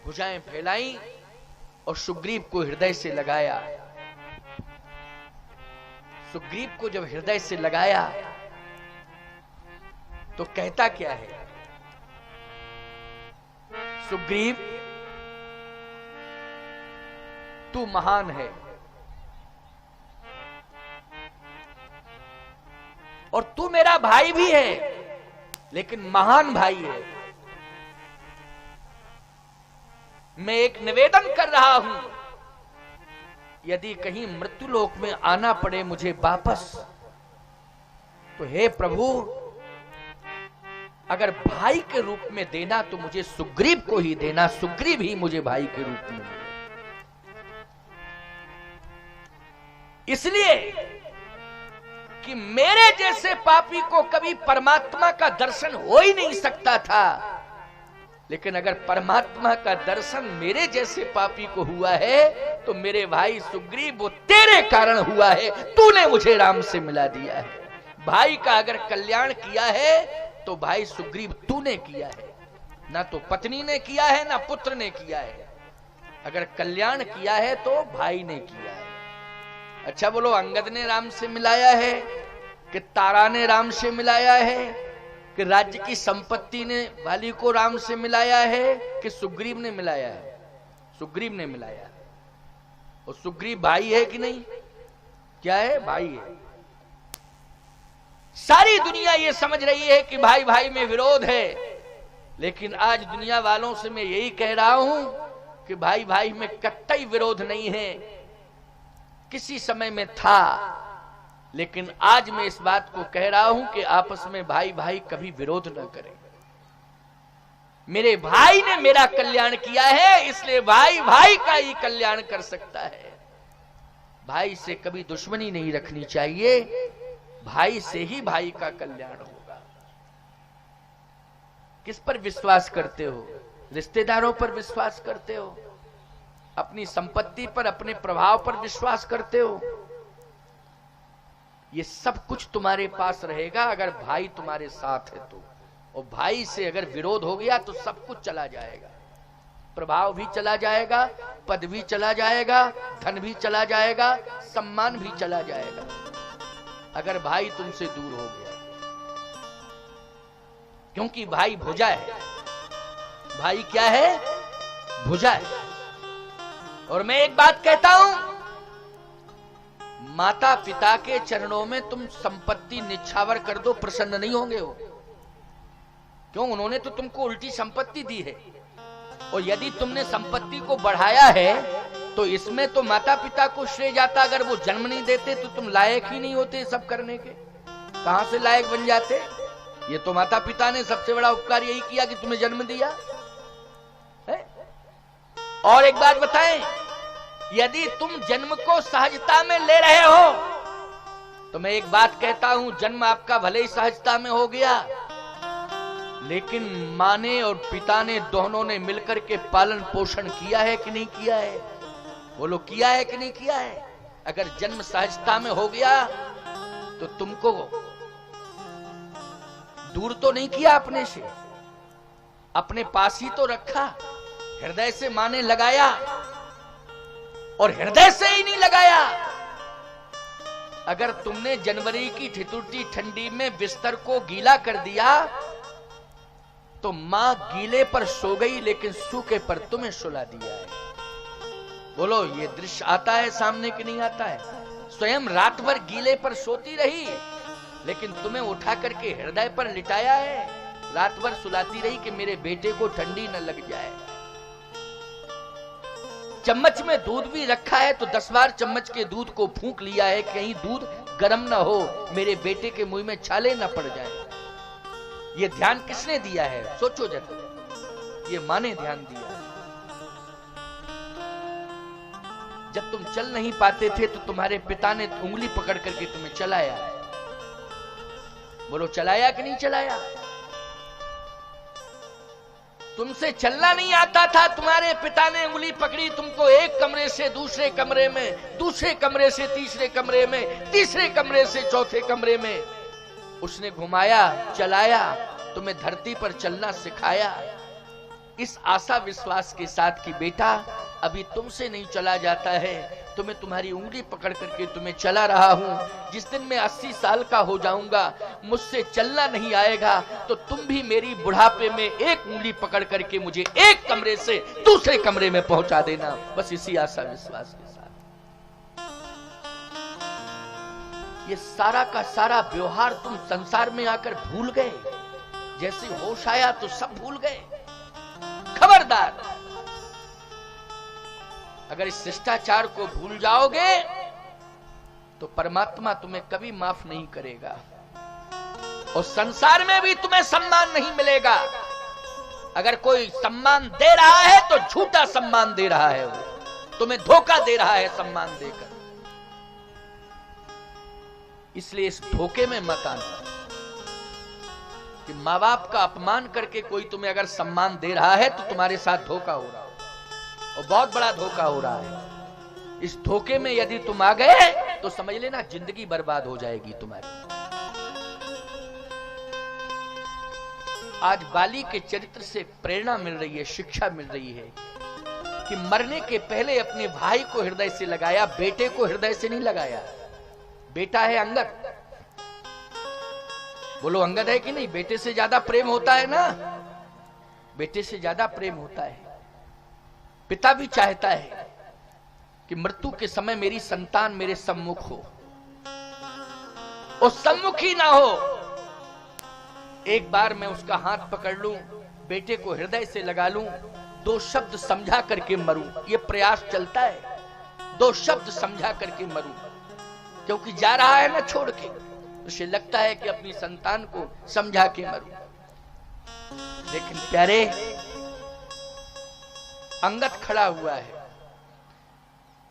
भुजाएं फैलाई और सुग्रीव को हृदय से लगाया। सुग्रीव को जब हृदय से लगाया तो कहता क्या है, सुग्रीव तू महान है और तू मेरा भाई भी है, लेकिन महान भाई है। मैं एक निवेदन कर रहा हूं, यदि कहीं मृत्युलोक में आना पड़े मुझे वापस, तो हे प्रभु अगर भाई के रूप में देना तो मुझे सुग्रीव को ही देना, सुग्रीव ही मुझे भाई के रूप में मिले। इसलिए कि मेरे जैसे पापी को कभी परमात्मा का दर्शन हो ही नहीं सकता था, लेकिन अगर परमात्मा का दर्शन मेरे जैसे पापी को हुआ है तो मेरे भाई सुग्रीव वो तेरे कारण हुआ है, तूने मुझे राम से मिला दिया है। भाई का अगर कल्याण किया है तो भाई सुग्रीव तूने किया है, ना तो पत्नी ने किया है ना पुत्र ने किया है। अगर कल्याण किया है तो भाई ने किया है। अच्छा बोलो, अंगद ने राम से मिलाया है कि तारा ने राम से मिलाया है कि राज्य की संपत्ति ने वाली को राम से मिलाया है कि सुग्रीव ने मिलाया है? सुग्रीव ने मिलाया है। और सुग्रीव भाई है कि नहीं? क्या है? भाई है। सारी दुनिया ये समझ रही है कि भाई भाई में विरोध है, लेकिन आज दुनिया वालों से मैं यही कह रहा हूं कि भाई भाई में कतई विरोध नहीं है। किसी समय में था, लेकिन आज मैं इस बात को कह रहा हूं कि आपस में भाई भाई कभी विरोध न करें। मेरे भाई ने मेरा कल्याण किया है, इसलिए भाई भाई का ही कल्याण कर सकता है। भाई से कभी दुश्मनी नहीं रखनी चाहिए, भाई से ही भाई का कल्याण होगा। किस पर विश्वास करते हो? रिश्तेदारों पर विश्वास करते हो? अपनी संपत्ति पर, अपने प्रभाव पर विश्वास करते हो? ये सब कुछ तुम्हारे पास रहेगा अगर भाई तुम्हारे साथ है तो। और भाई से अगर विरोध हो गया तो सब कुछ चला जाएगा। प्रभाव भी चला जाएगा, पद भी चला जाएगा, धन भी चला जाएगा, सम्मान भी चला जाएगा, अगर भाई तुमसे दूर हो गया। क्योंकि भाई भुजा है। भाई क्या है? भुजा है। और मैं एक बात कहता हूं, माता पिता के चरणों में तुम संपत्ति निछावर कर दो, प्रसन्न नहीं होंगे वो। क्यों? उन्होंने तो तुमको उल्टी संपत्ति दी है। और यदि तुमने संपत्ति को बढ़ाया है तो इसमें तो माता पिता को श्रेय जाता। अगर वो जन्म नहीं देते तो तुम लायक ही नहीं होते सब करने के। कहां से लायक बन जाते? ये तो माता पिता ने सबसे बड़ा उपकार यही किया कि तुम्हें जन्म दिया है। और एक बात बताएं, यदि तुम जन्म को सहजता में ले रहे हो तो मैं एक बात कहता हूं, जन्म आपका भले ही सहजता में हो गया, लेकिन मां ने और पिता ने दोनों ने मिलकर के पालन पोषण किया है कि नहीं किया है? बोलो, किया है कि नहीं किया है? अगर जन्म सहजता में हो गया तो तुमको दूर तो नहीं किया अपने से, अपने पास ही तो रखा। हृदय से मां ने लगाया, और हृदय से ही नहीं लगाया। अगर तुमने जनवरी की ठिठुरती ठंडी में बिस्तर को गीला कर दिया तो मां गीले पर सो गई, लेकिन सूखे पर तुम्हें सुला दिया है। बोलो, ये दृश्य आता है सामने कि नहीं आता है? स्वयं रात भर गीले पर सोती रही, लेकिन तुम्हें उठा करके हृदय पर लिटाया है। रात भर सुलाती रही कि मेरे बेटे को ठंडी न लग जाए। चम्मच में दूध भी रखा है तो 10 बार चम्मच के दूध को फूंक लिया है, कहीं दूध गर्म ना हो, मेरे बेटे के मुंह में छाले ना पड़ जाए। ये ध्यान किसने दिया है? सोचो जरा, ये माँ ने ध्यान दिया। जब तुम चल नहीं पाते थे तो तुम्हारे पिता ने उंगली पकड़ करके तुम्हें चलाया। बोलो चलाया कि नहीं चलाया? तुमसे चलना नहीं आता था, तुम्हारे पिता ने उंगली पकड़ी, तुमको एक कमरे से दूसरे कमरे में, दूसरे कमरे से तीसरे कमरे में, तीसरे कमरे से चौथे कमरे में उसने घुमाया, चलाया, तुम्हें धरती पर चलना सिखाया। इस आशा विश्वास के साथ कि बेटा अभी तुमसे नहीं चला जाता है, तुम्हें तुम्हारी उंगली पकड़ करके तुम्हें चला रहा हूं। जिस दिन मैं 80 साल का हो जाऊंगा, मुझसे चलना नहीं आएगा, तो तुम भी मेरी बुढ़ापे में एक उंगली पकड़ करके मुझे एक कमरे से दूसरे कमरे में पहुंचा देना। बस इसी आशा विश्वास के साथ ये सारा का सारा व्यवहार तुम संसार में आकर भूल गए। जैसे होश आया तो सब भूल गए। खबरदार, अगर इस शिष्टाचार को भूल जाओगे तो परमात्मा तुम्हें कभी माफ नहीं करेगा और संसार में भी तुम्हें सम्मान नहीं मिलेगा। अगर कोई सम्मान दे रहा है तो झूठा सम्मान दे रहा है, वो तुम्हें धोखा दे रहा है सम्मान देकर। इसलिए इस धोखे में मत आना कि माँ बाप का अपमान करके कोई तुम्हें अगर सम्मान दे रहा है तो तुम्हारे साथ धोखा हो रहा है और बहुत बड़ा धोखा हो रहा है। इस धोखे में यदि तुम आ गए तो समझ लेना जिंदगी बर्बाद हो जाएगी तुम्हारी। आज बाली के चरित्र से प्रेरणा मिल रही है, शिक्षा मिल रही है कि मरने के पहले अपने भाई को हृदय से लगाया, बेटे को हृदय से नहीं लगाया। बेटा है अंगद, बोलो अंगद है कि नहीं? बेटे से ज्यादा प्रेम होता है ना, बेटे से ज्यादा प्रेम होता है। पिता भी चाहता है कि मृत्यु के समय मेरी संतान मेरे सम्मुख हो, और सम्मुख ही ना हो, एक बार मैं उसका हाथ पकड़ लूं, बेटे को हृदय से लगा लूं, 2 शब्द समझा करके मरूं। ये प्रयास चलता है, 2 शब्द समझा करके मरूं, क्योंकि जा रहा है ना छोड़ के, उसे लगता है कि अपनी संतान को समझा के मरूं। लेकिन प्यारे, अंगद खड़ा हुआ है,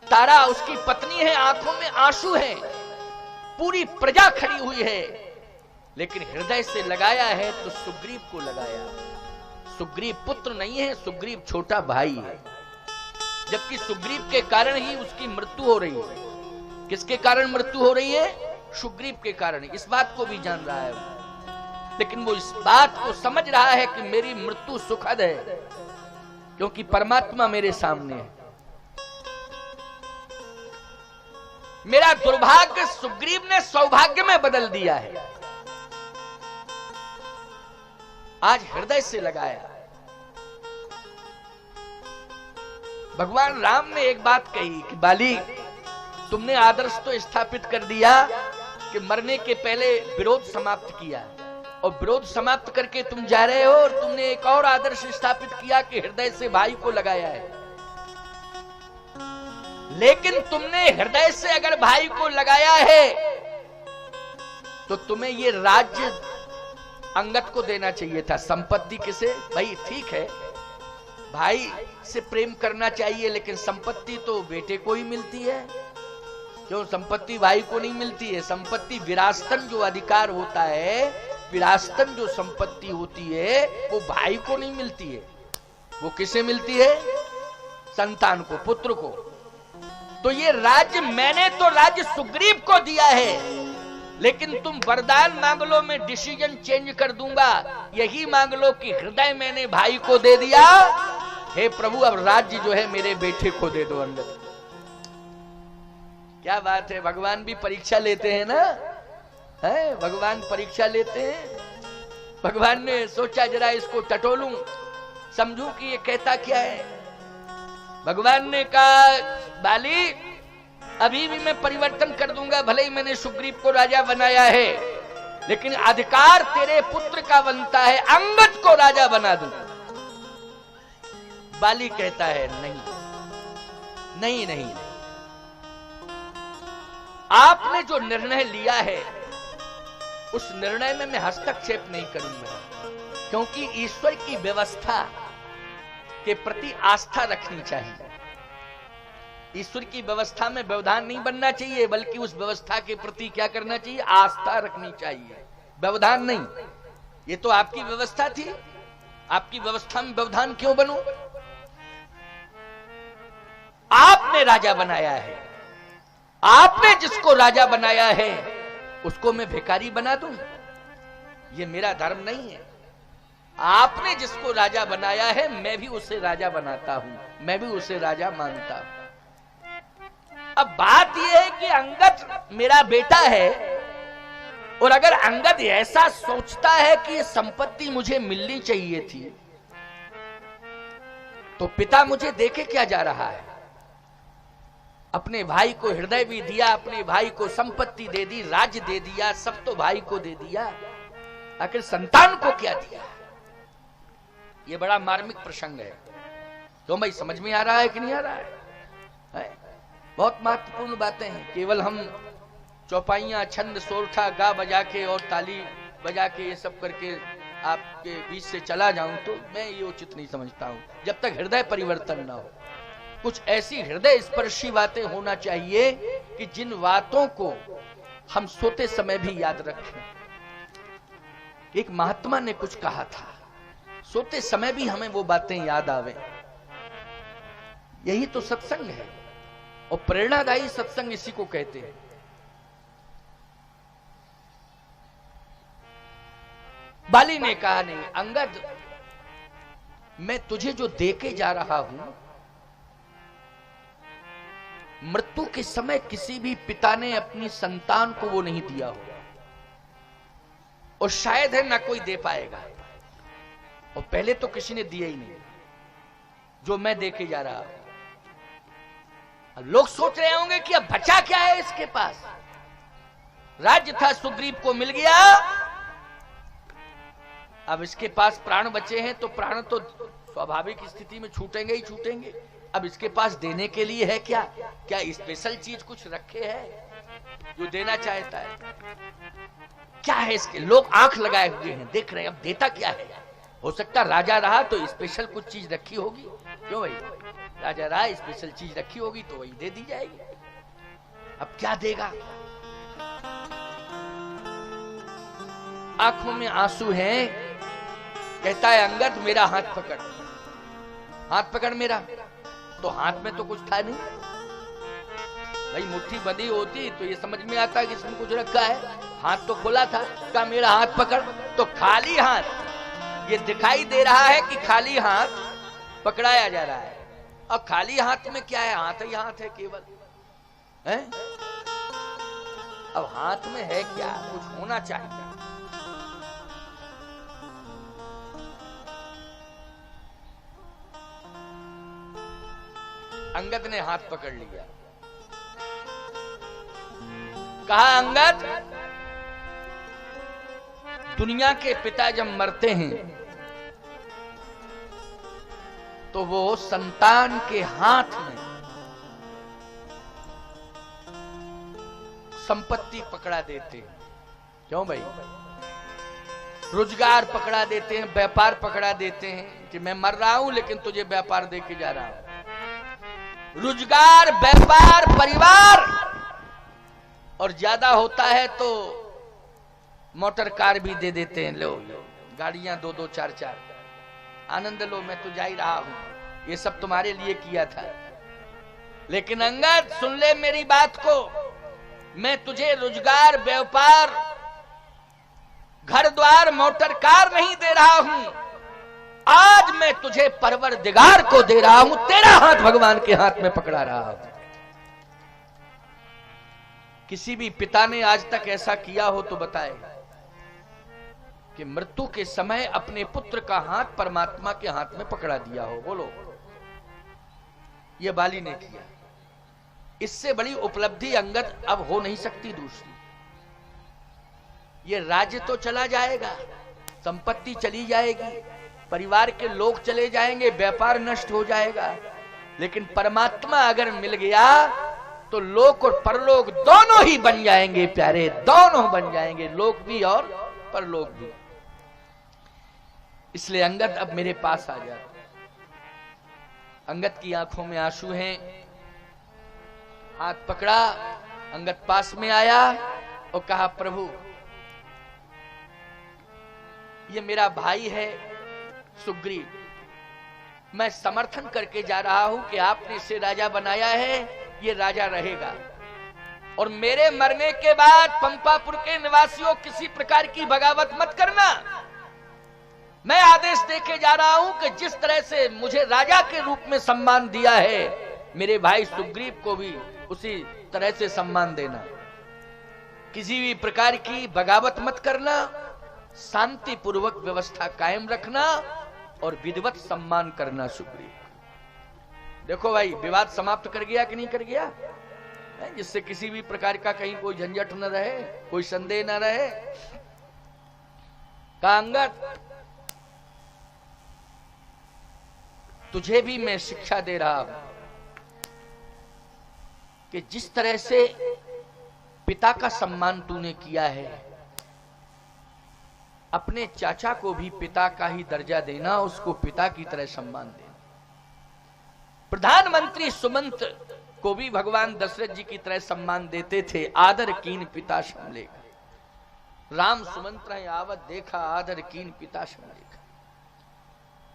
तारा उसकी पत्नी है, आंखों में आंसू है, पूरी प्रजा खड़ी हुई है, लेकिन हृदय से लगाया है तो सुग्रीव को लगाया। सुग्रीव पुत्र नहीं है, सुग्रीव छोटा भाई है, जबकि सुग्रीव के कारण ही उसकी मृत्यु हो रही है। किसके कारण मृत्यु हो रही है? सुग्रीव के कारण। इस बात को भी जान रहा है वो, लेकिन वो इस बात को समझ रहा है कि मेरी मृत्यु सुखद है, क्योंकि परमात्मा मेरे सामने है। मेरा दुर्भाग्य सुग्रीव ने सौभाग्य में बदल दिया है। आज हृदय से लगाया। भगवान राम ने एक बात कही कि बाली, तुमने आदर्श तो स्थापित कर दिया कि मरने के पहले विरोध समाप्त किया, और विरोध समाप्त करके तुम जा रहे हो, और तुमने एक और आदर्श स्थापित किया कि हृदय से भाई को लगाया है। लेकिन तुमने हृदय से अगर भाई को लगाया है तो तुम्हें ये राज्य अंगद को देना चाहिए था। संपत्ति किसे? भाई ठीक है, भाई से प्रेम करना चाहिए, लेकिन संपत्ति तो बेटे को ही मिलती है। क्यों संपत्ति भाई को नहीं मिलती है? संपत्ति विरासतन जो अधिकार होता है, विरासतन जो संपत्ति होती है, वो भाई को नहीं मिलती है। वो किसे मिलती है? संतान को, पुत्र को। तो ये राज्य मैंने तो राज्य सुग्रीव को दिया है, लेकिन तुम वरदान मांग लो, मैं डिसीजन चेंज कर दूंगा। यही मांग लो कि हृदय मैंने भाई को दे दिया, हे प्रभु अब राज्य जो है मेरे बेटे को दे दो अंगद। क्या बात है, भगवान भी परीक्षा लेते हैं ना, है भगवान परीक्षा लेते हैं। भगवान ने सोचा जरा इसको टटोलूं, समझूं कि ये कहता क्या है। भगवान ने कहा बाली, अभी भी मैं परिवर्तन कर दूंगा, भले ही मैंने सुग्रीव को राजा बनाया है, लेकिन अधिकार तेरे पुत्र का बनता है, अंगद को राजा बना दूं। बाली कहता है नहीं, नहीं नहीं नहीं, आपने जो निर्णय लिया है उस निर्णय में मैं हस्तक्षेप नहीं करूंगा, क्योंकि ईश्वर की व्यवस्था के प्रति आस्था रखनी चाहिए। ईश्वर की व्यवस्था में व्यवधान नहीं बनना चाहिए, बल्कि उस व्यवस्था के प्रति क्या करना चाहिए, आस्था रखनी चाहिए, व्यवधान नहीं। ये तो आपकी व्यवस्था थी, आपकी व्यवस्था में व्यवधान क्यों बनूं? आपने राजा बनाया है, आपने जिसको राजा बनाया है उसको मैं भिखारी बना दूं? ये मेरा धर्म नहीं है। आपने जिसको राजा बनाया है मैं भी उसे राजा बनाता हूं, मैं भी उसे राजा मानता हूं। अब बात यह है कि अंगद मेरा बेटा है, और अगर अंगद ऐसा सोचता है कि ये संपत्ति मुझे मिलनी चाहिए थी, तो पिता मुझे देके क्या जा रहा है? अपने भाई को हृदय भी दिया, अपने भाई को संपत्ति दे दी, राज्य दे दिया, सब तो भाई को दे दिया, आखिर संतान को क्या दिया? ये बड़ा मार्मिक प्रसंग है। तो भाई समझ में आ रहा है कि नहीं आ रहा है? बहुत महत्वपूर्ण बातें हैं। केवल हम चौपाइयां, छंद, सोरठा गा बजा के और ताली बजा के ये सब करके आपके बीच से चला जाऊं तो मैं ये उचित नहीं समझता हूं, जब तक हृदय परिवर्तन ना हो। कुछ ऐसी हृदय स्पर्शी बातें होना चाहिए कि जिन बातों को हम सोते समय भी याद रखें। एक महात्मा ने कुछ कहा था, सोते समय भी हमें वो बातें याद आवे। यही तो सत्संग है, और प्रेरणादायी सत्संग इसी को कहते हैं। बाली ने कहा, नहीं अंगद, मैं तुझे जो देके जा रहा हूं, मृत्यु के समय किसी भी पिता ने अपनी संतान को वो नहीं दिया हो, और शायद है ना कोई दे पाएगा, और पहले तो किसी ने दिया ही नहीं जो मैं देके जा रहा हूं। लोग सोच रहे होंगे कि अब बचा क्या है इसके पास? राज्य था, सुग्रीव को मिल गया, अब इसके पास प्राण बचे हैं, तो प्राण तो स्वाभाविक स्थिति में छूटेंगे ही छूटेंगे। अब इसके पास देने के लिए है क्या? क्या स्पेशल चीज कुछ रखे है जो देना चाहता है? क्या है इसके? लोग आंख लगाए हुए हैं, देख रहे हैं अब देता क्या है। हो सकता राजा रहा तो स्पेशल कुछ चीज रखी होगी, क्यों भाई? राजा रहा, स्पेशल चीज रखी होगी तो वही दे दी जाएगी। अब क्या देगा? आंखों में आंसू हैं, कहता है अंगद मेरा हाथ पकड़, हाथ पकड़ मेरा। तो हाथ में तो कुछ था नहीं भाई, मुट्ठी बंधी होती तो ये समझ में आता कि इसमें कुछ रखा है, हाथ तो खुला था। क्या मेरा हाथ पकड़? तो खाली हाथ, ये दिखाई दे रहा है कि खाली हाथ पकड़ाया जा रहा है। अब खाली हाथ में क्या है? हाथ ही हाथ है केवल, है? अब हाथ में है क्या? कुछ होना चाहिए। अंगद ने हाथ पकड़ लिया, कहा अंगद, दुनिया के पिता जब मरते हैं तो वो संतान के हाथ में संपत्ति पकड़ा देते हैं। क्यों भाई? रोजगार पकड़ा देते हैं, व्यापार पकड़ा देते हैं कि मैं मर रहा हूं लेकिन तुझे व्यापार देके जा रहा हूं। रोजगार, व्यापार, परिवार, और ज्यादा होता है तो मोटर कार भी दे देते हैं। लो गाड़ियां 2-2, 4-4, आनंद लो, मैं तो जा ही रहा हूं, ये सब तुम्हारे लिए किया था। लेकिन अंगद सुन ले मेरी बात को, मैं तुझे रोजगार, व्यापार, घर द्वार, मोटर कार नहीं दे रहा हूं, आज मैं तुझे परवरदिगार को दे रहा हूं, तेरा हाथ भगवान के हाथ में पकड़ा रहा हूं। किसी भी पिता ने आज तक ऐसा किया हो तो बताए कि मृत्यु के समय अपने पुत्र का हाथ परमात्मा के हाथ में पकड़ा दिया हो? बोलो। यह बाली ने किया। इससे बड़ी उपलब्धि अंगद अब हो नहीं सकती दूसरी। ये राज्य तो चला जाएगा, संपत्ति चली जाएगी, परिवार के लोग चले जाएंगे, व्यापार नष्ट हो जाएगा, लेकिन परमात्मा अगर मिल गया तो लोक और परलोक दोनों ही बन जाएंगे प्यारे, दोनों बन जाएंगे, लोक भी और परलोक भी। इसलिए अंगद अब मेरे पास आ जा। अंगद की आंखों में आंसू हैं, हाथ पकड़ा, अंगद पास में आया और कहा प्रभु ये मेरा भाई है सुग्रीव, मैं समर्थन करके जा रहा हूं कि आपने इसे राजा बनाया है, ये राजा रहेगा, और मेरे मरने के बाद पंपापुर के निवासियों किसी प्रकार की बगावत मत करना। मैं आदेश देके जा रहा हूं कि जिस तरह से मुझे राजा के रूप में सम्मान दिया है, मेरे भाई सुग्रीव को भी उसी तरह से सम्मान देना। किसी भी प्रकार की बगावत मत करना, शांति पूर्वक व्यवस्था कायम रखना और विधिवत सम्मान करना सुग्रीव। देखो भाई, विवाद समाप्त कर गया कि नहीं कर गया, जिससे किसी भी प्रकार का कहीं कोई झंझट न रहे, कोई संदेह न रहे। कहा अंगद तुझे भी मैं शिक्षा दे रहा हूं कि जिस तरह से पिता का सम्मान तूने किया है, अपने चाचा को भी पिता का ही दर्जा देना, उसको पिता की तरह सम्मान देना। प्रधानमंत्री सुमंत को भी भगवान दशरथ जी की तरह सम्मान देते थे, आदर कीन पिता समलेखा। राम सुमंत रहे आवत देखा, आदर कीन पिता समलेखा।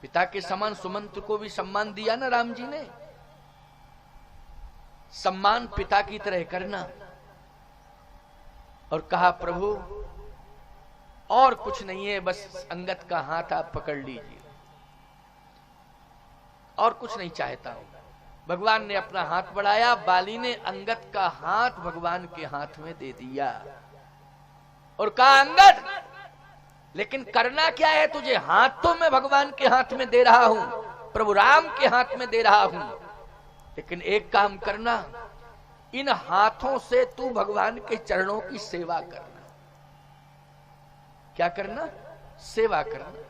पिता के समान सुमंत को भी सम्मान दिया ना राम जी ने। सम्मान पिता की तरह करना। और कहा प्रभु और कुछ नहीं है, बस अंगद का हाथ आप पकड़ लीजिए, और कुछ नहीं चाहता हूं। भगवान ने अपना हाथ बढ़ाया, बाली ने अंगद का हाथ भगवान के हाथ में दे दिया और कहा अंगद लेकिन करना क्या है तुझे? हाथ तो मैं भगवान के हाथ में दे रहा हूं, प्रभु राम के हाथ में दे रहा हूं, लेकिन एक काम करना, इन हाथों से तू भगवान के चरणों की सेवा करना। क्या करना? सेवा करना।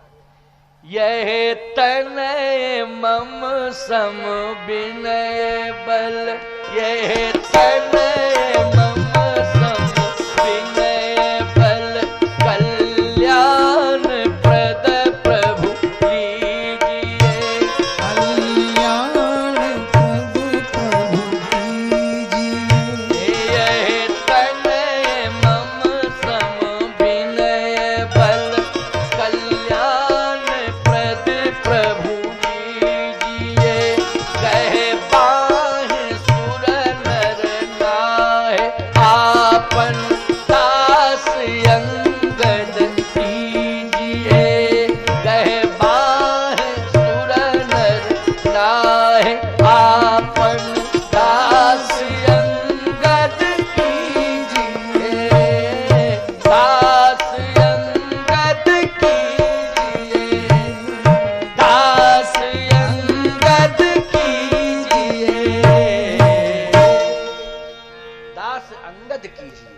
यह तनय मम सम विनय बल, यह तनय मम सम विनय बल, कल्याण प्रद प्रभु लीजिए, कल्याण प्रद प्रभु लीजिए। यह तनय मम सम विनय बल, कल्याण प्रद प्रभु लीजिए, कहे बाहि सुर नर नाहि, आपन दास अंगद कीजिए, कहे बाहि सुर नर नाहि, आपन दास अंगद कीजिए, दास अंगद कीजिए, दास अंगद कीजिए, दास अंगद कीजिए।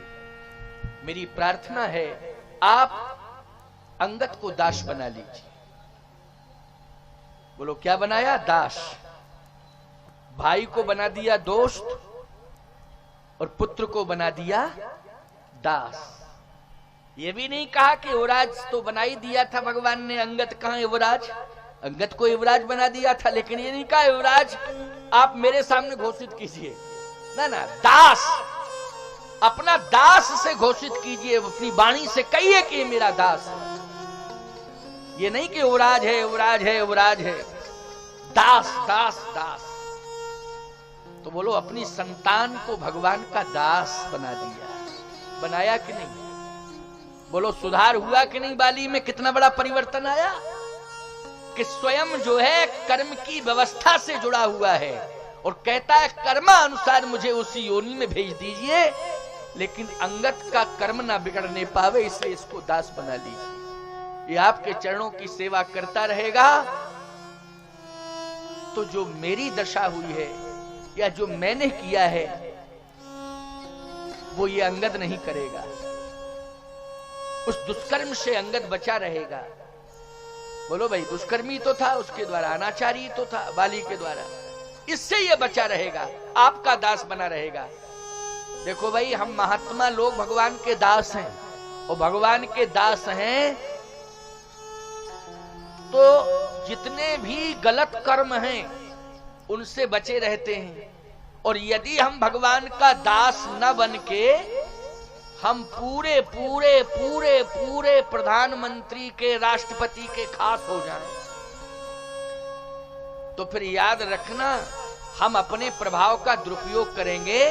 मेरी प्रार्थना है आप अंगद को दास बना लीजिए। बोलो क्या बनाया? दास। भाई को बना दिया दोस्त और पुत्र को बना दिया दास। ये भी नहीं कहा कि युवराज तो बना ही दिया था भगवान ने, अंगद कहां युवराज? अंगद को युवराज बना दिया था, लेकिन ये नहीं कहा युवराज आप मेरे सामने घोषित कीजिए। ना ना, दास, अपना दास से घोषित कीजिए, अपनी वाणी से कहिए कि ये मेरा दास है। ये नहीं कि युवराज है युवराज है युवराज है, दास दास दास। तो बोलो अपनी संतान को भगवान का दास बना दिया, बनाया कि नहीं? बोलो सुधार हुआ कि नहीं? बाली में कितना बड़ा परिवर्तन आया कि स्वयं जो है कर्म की व्यवस्था से जुड़ा हुआ है और कहता है कर्मानुसार मुझे उसी योनि में भेज दीजिए, लेकिन अंगद का कर्म ना बिगड़ने पावे, इसलिए इसको दास बना लीजिए। ये आपके चरणों की सेवा करता रहेगा तो जो मेरी दशा हुई है या जो मैंने किया है वो ये अंगद नहीं करेगा। उस दुष्कर्म से अंगद बचा रहेगा। बोलो भाई, दुष्कर्मी तो था, उसके द्वारा अनाचारी तो था बाली के द्वारा, इससे ये बचा रहेगा, आपका दास बना रहेगा। देखो भाई, हम महात्मा लोग भगवान के दास हैं, और भगवान के दास हैं तो जितने भी गलत कर्म हैं उनसे बचे रहते हैं। और यदि हम भगवान का दास न बन के हम पूरे पूरे पूरे पूरे प्रधानमंत्री के, राष्ट्रपति के खास हो जाएं, तो फिर याद रखना हम अपने प्रभाव का दुरुपयोग करेंगे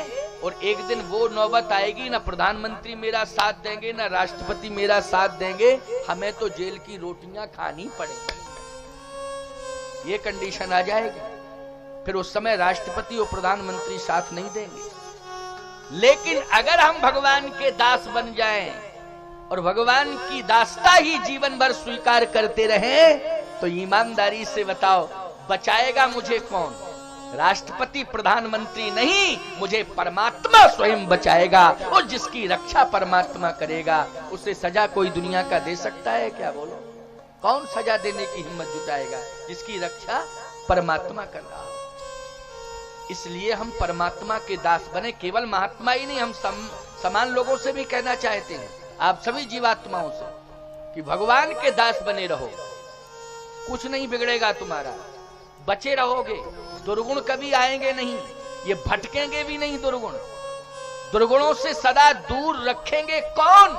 और एक दिन वो नौबत आएगी, ना प्रधानमंत्री मेरा साथ देंगे ना राष्ट्रपति मेरा साथ देंगे, हमें तो जेल की रोटियां खानी पड़ेगी। ये कंडीशन आ जाएगी, फिर उस समय राष्ट्रपति और प्रधानमंत्री साथ नहीं देंगे। लेकिन अगर हम भगवान के दास बन जाएं और भगवान की दासता ही जीवन भर स्वीकार करते रहें, तो ईमानदारी से बताओ बचाएगा मुझे कौन? राष्ट्रपति प्रधानमंत्री नहीं, मुझे परमात्मा स्वयं बचाएगा। और जिसकी रक्षा परमात्मा करेगा उसे सजा कोई दुनिया का दे सकता है क्या? बोलो, कौन सजा देने की हिम्मत जुटाएगा जिसकी रक्षा परमात्मा कर रहा हो? इसलिए हम परमात्मा के दास बने। केवल महात्मा ही नहीं, हम समान लोगों से भी कहना चाहते हैं, आप सभी जीवात्माओं से, कि भगवान के दास बने रहो। कुछ नहीं बिगड़ेगा तुम्हारा, बचे रहोगे, दुर्गुण कभी आएंगे नहीं, ये भटकेंगे भी नहीं दुर्गुण। दुर्गुणों से सदा दूर रखेंगे कौन?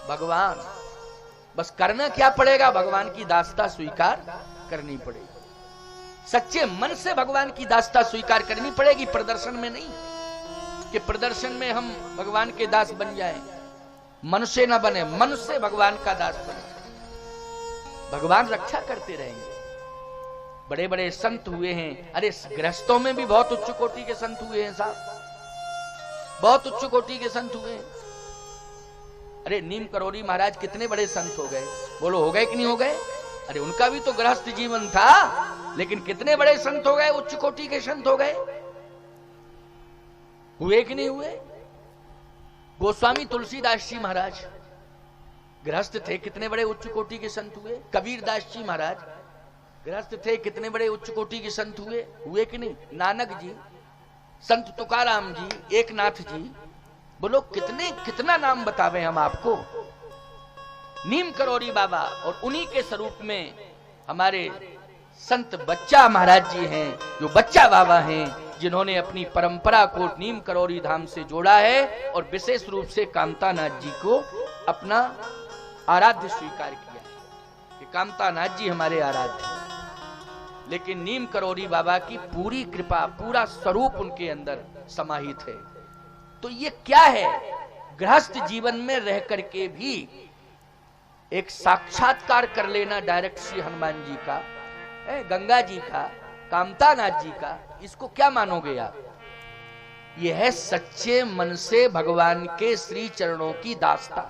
भगवान। बस करना क्या पड़ेगा? भगवान की दासता स्वीकार करनी पड़ेगी। सच्चे मन से भगवान की दासता स्वीकार करनी पड़ेगी, प्रदर्शन में नहीं कि प्रदर्शन में हम भगवान के दास बन जाएं। मन से न बने, मन से भगवान का दास बने। भगवान रक्षा करते रहेंगे। बड़े बड़े संत हुए हैं, अरे गृहस्थों में भी बहुत उच्च कोटि के संत हुए हैं साहब, बहुत उच्च कोटि के संत हुए हैं। अरे नीम करोड़ी महाराज कितने बड़े संत हो गए, बोलो हो गए कि नहीं हो गए? अरे उनका भी तो गृहस्थ जीवन था, लेकिन कितने बड़े संत हो गए, उच्च कोटि के संत हो गए। हुए कि नहीं हुए? गोस्वामी तुलसीदास जी महाराज गृहस्थ थे, कितने बड़े उच्च कोटि के संत हुए। कबीर दास जी महाराज गृहस्थ थे, कितने बड़े उच्च कोटि के संत हुए। हुए कि नहीं? नानक जी, संत तुकाराम जी, एकनाथ जी, बोलो कितना नाम बतावे हम आपको। नीम करोड़ी बाबा, और उन्हीं के स्वरूप में हमारे संत बच्चा महाराज जी हैं, जो बच्चा बाबा हैं, जिन्होंने अपनी परंपरा को नीम करोड़ी धाम से जोड़ा है और विशेष रूप से कामतानाथ जी को अपना आराध्य स्वीकार किया है कि कामतानाथ जी हमारे आराध्य हैं। लेकिन नीम करोड़ी बाबा की पूरी कृपा, पूरा स्वरूप उनके अंदर समाहित है। तो ये क्या है? गृहस्थ जीवन में रह करके भी एक साक्षात्कार कर लेना डायरेक्ट श्री हनुमान जी का, गंगा जी का, कामतानाथ जी का, इसको क्या मानोगे आप? यह है सच्चे मन से भगवान के श्री चरणों की दास्ता।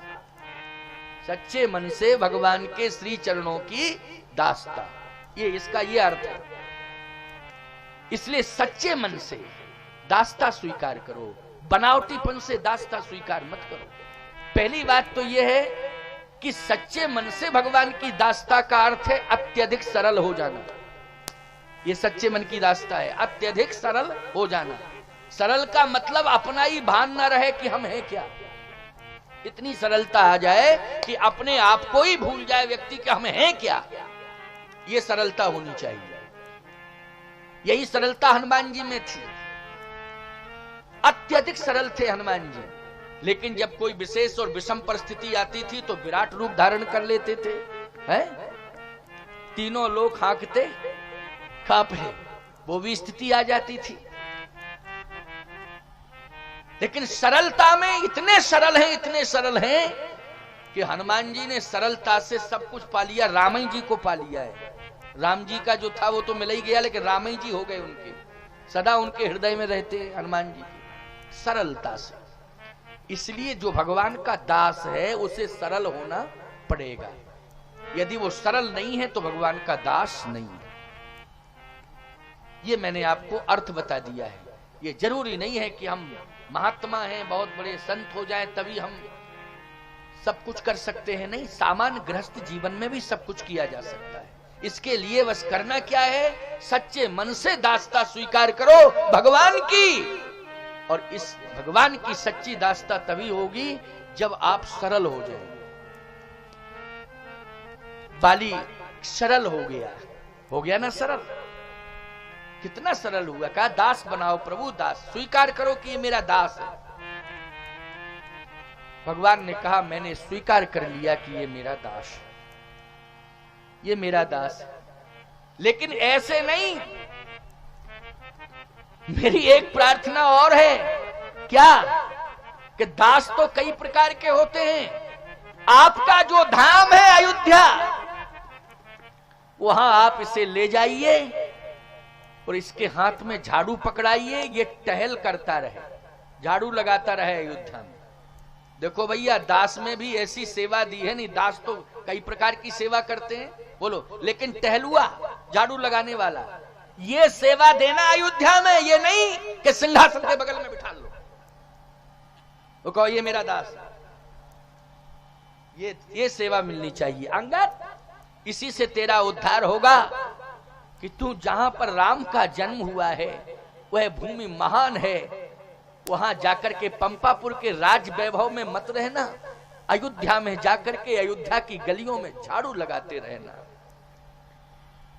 सच्चे मन से भगवान के श्री चरणों की दास्ता, ये इसका ये अर्थ है। इसलिए सच्चे मन से दास्ता स्वीकार करो, बनावटीपन से दास्ता स्वीकार मत करो। पहली बात तो यह है कि सच्चे मन से भगवान की दास्ता का अर्थ है अत्यधिक सरल हो जाना। ये सच्चे मन की दास्ता है, अत्यधिक सरल हो जाना। सरल का मतलब अपना ही भान ना रहे कि हम हैं क्या। इतनी सरलता आ जाए कि अपने आप को ही भूल जाए व्यक्ति कि हम हैं क्या। ये सरलता होनी चाहिए। यही सरलता हनुमान जी में थी। अत्यधिक सरल थे हनुमान जी, लेकिन जब कोई विशेष और विषम परिस्थिति आती थी तो विराट रूप धारण कर लेते थे। हैं? तीनों लोग हाँकते कांपे, वो भी स्थिति आ जाती थी। लेकिन सरलता में इतने सरल हैं कि हनुमान जी ने सरलता से सब कुछ पा लिया। रामई जी को पा लिया है। राम जी का जो था वो तो मिल ही गया, लेकिन रामई जी हो गए उनके, सदा उनके हृदय में रहते हनुमान जी की सरलता से। इसलिए जो भगवान का दास है उसे सरल होना पड़ेगा। यदि वो सरल नहीं है तो भगवान का दास नहीं है। ये मैंने आपको अर्थ बता दिया है। ये जरूरी नहीं है कि हम महात्मा हैं, बहुत बड़े संत हो जाएं तभी हम सब कुछ कर सकते हैं। नहीं, सामान्य गृहस्थ जीवन में भी सब कुछ किया जा सकता है। इसके लिए बस करना क्या है, सच्चे मन से दासता स्वीकार करो भगवान की। और इस भगवान की सच्ची दासता तभी होगी जब आप सरल हो जाए। बाली सरल हो गया ना सरल, कितना सरल हुआ। कहा दास बनाओ प्रभु, दास स्वीकार करो कि ये मेरा दास है। भगवान ने कहा मैंने स्वीकार कर लिया कि ये मेरा दास, ये मेरा दास है, लेकिन ऐसे नहीं, मेरी एक प्रार्थना और है। क्या? कि दास तो कई प्रकार के होते हैं। आपका जो धाम है अयोध्या, वहां आप इसे ले जाइए और इसके हाथ में झाड़ू पकड़ाइए, ये टहल करता रहे, झाड़ू लगाता रहे अयोध्या में। देखो भैया, दास में भी ऐसी सेवा दी है नहीं, दास तो कई प्रकार की सेवा करते हैं, बोलो, लेकिन टहलुआ झाड़ू लगाने वाला, ये सेवा देना अयोध्या में। ये नहीं कि सिंहासन के बगल में बिठा लो, वो कहो ये मेरा दास, ये सेवा मिलनी चाहिए। अंगद, इसी से तेरा उद्धार होगा कि तू जहां पर राम का जन्म हुआ है वह भूमि महान है, वहां जाकर के पंपापुर के राज वैभव में मत रहना, अयोध्या में जाकर के अयोध्या की गलियों में झाड़ू लगाते रहना।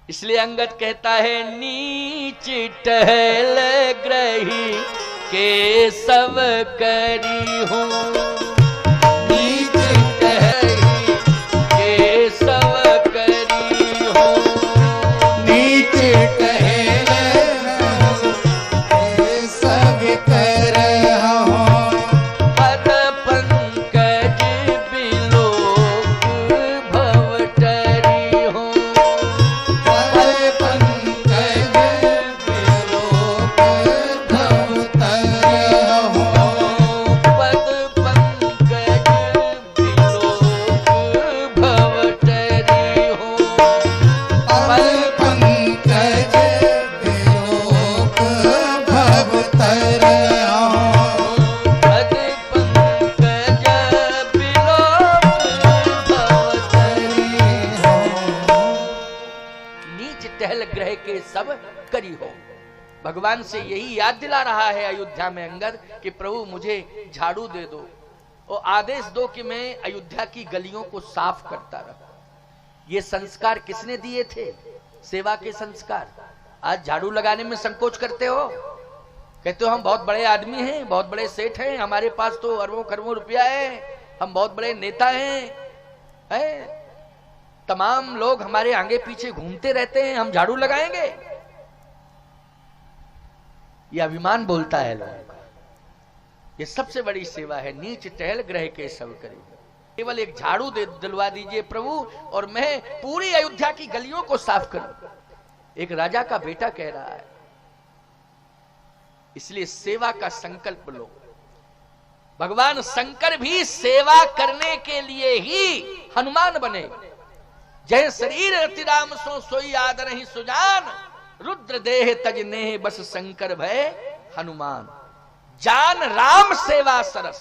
इसलिए अंगद कहता है नीच टहल ग्रही के सब करी हूं, नीच टहल के सब करी हूं, नीच टहल के सब कर हूं, पद पंकज बिलोक भवटरी हूं, करी हो। भगवान से यही याद दिला रहा है अयोध्या में अंगद कि प्रभु मुझे झाड़ू दे दो और आदेश दो कि मैं अयोध्या की गलियों को साफ करता रहूं। ये संस्कार किसने दिए थे? सेवा के संस्कार। आज झाड़ू लगाने में संकोच करते हो, कहते हो हम बहुत बड़े आदमी हैं, बहुत बड़े सेठ हैं, हमारे पास तो अरबों खरबों रुपया है, हम बहुत बड़े नेता हैं, तमाम लोग हमारे आगे पीछे घूमते रहते हैं, हम झाड़ू लगाएंगे। ये अभिमान बोलता है लोगों का। ये सबसे बड़ी सेवा है, नीच टहल ग्रह के सब करी। केवल एक झाड़ू दिलवा दीजिए प्रभु और मैं पूरी अयोध्या की गलियों को साफ करूं। एक राजा का बेटा कह रहा है। इसलिए सेवा का संकल्प लो। भगवान शंकर भी सेवा करने के लिए ही हनुमान बने। जय शरीर रति राम सो सोई आदर ही सुजान, रुद्र देह तज नेह बस शंकर भय हनुमान। जान राम सेवा सरस,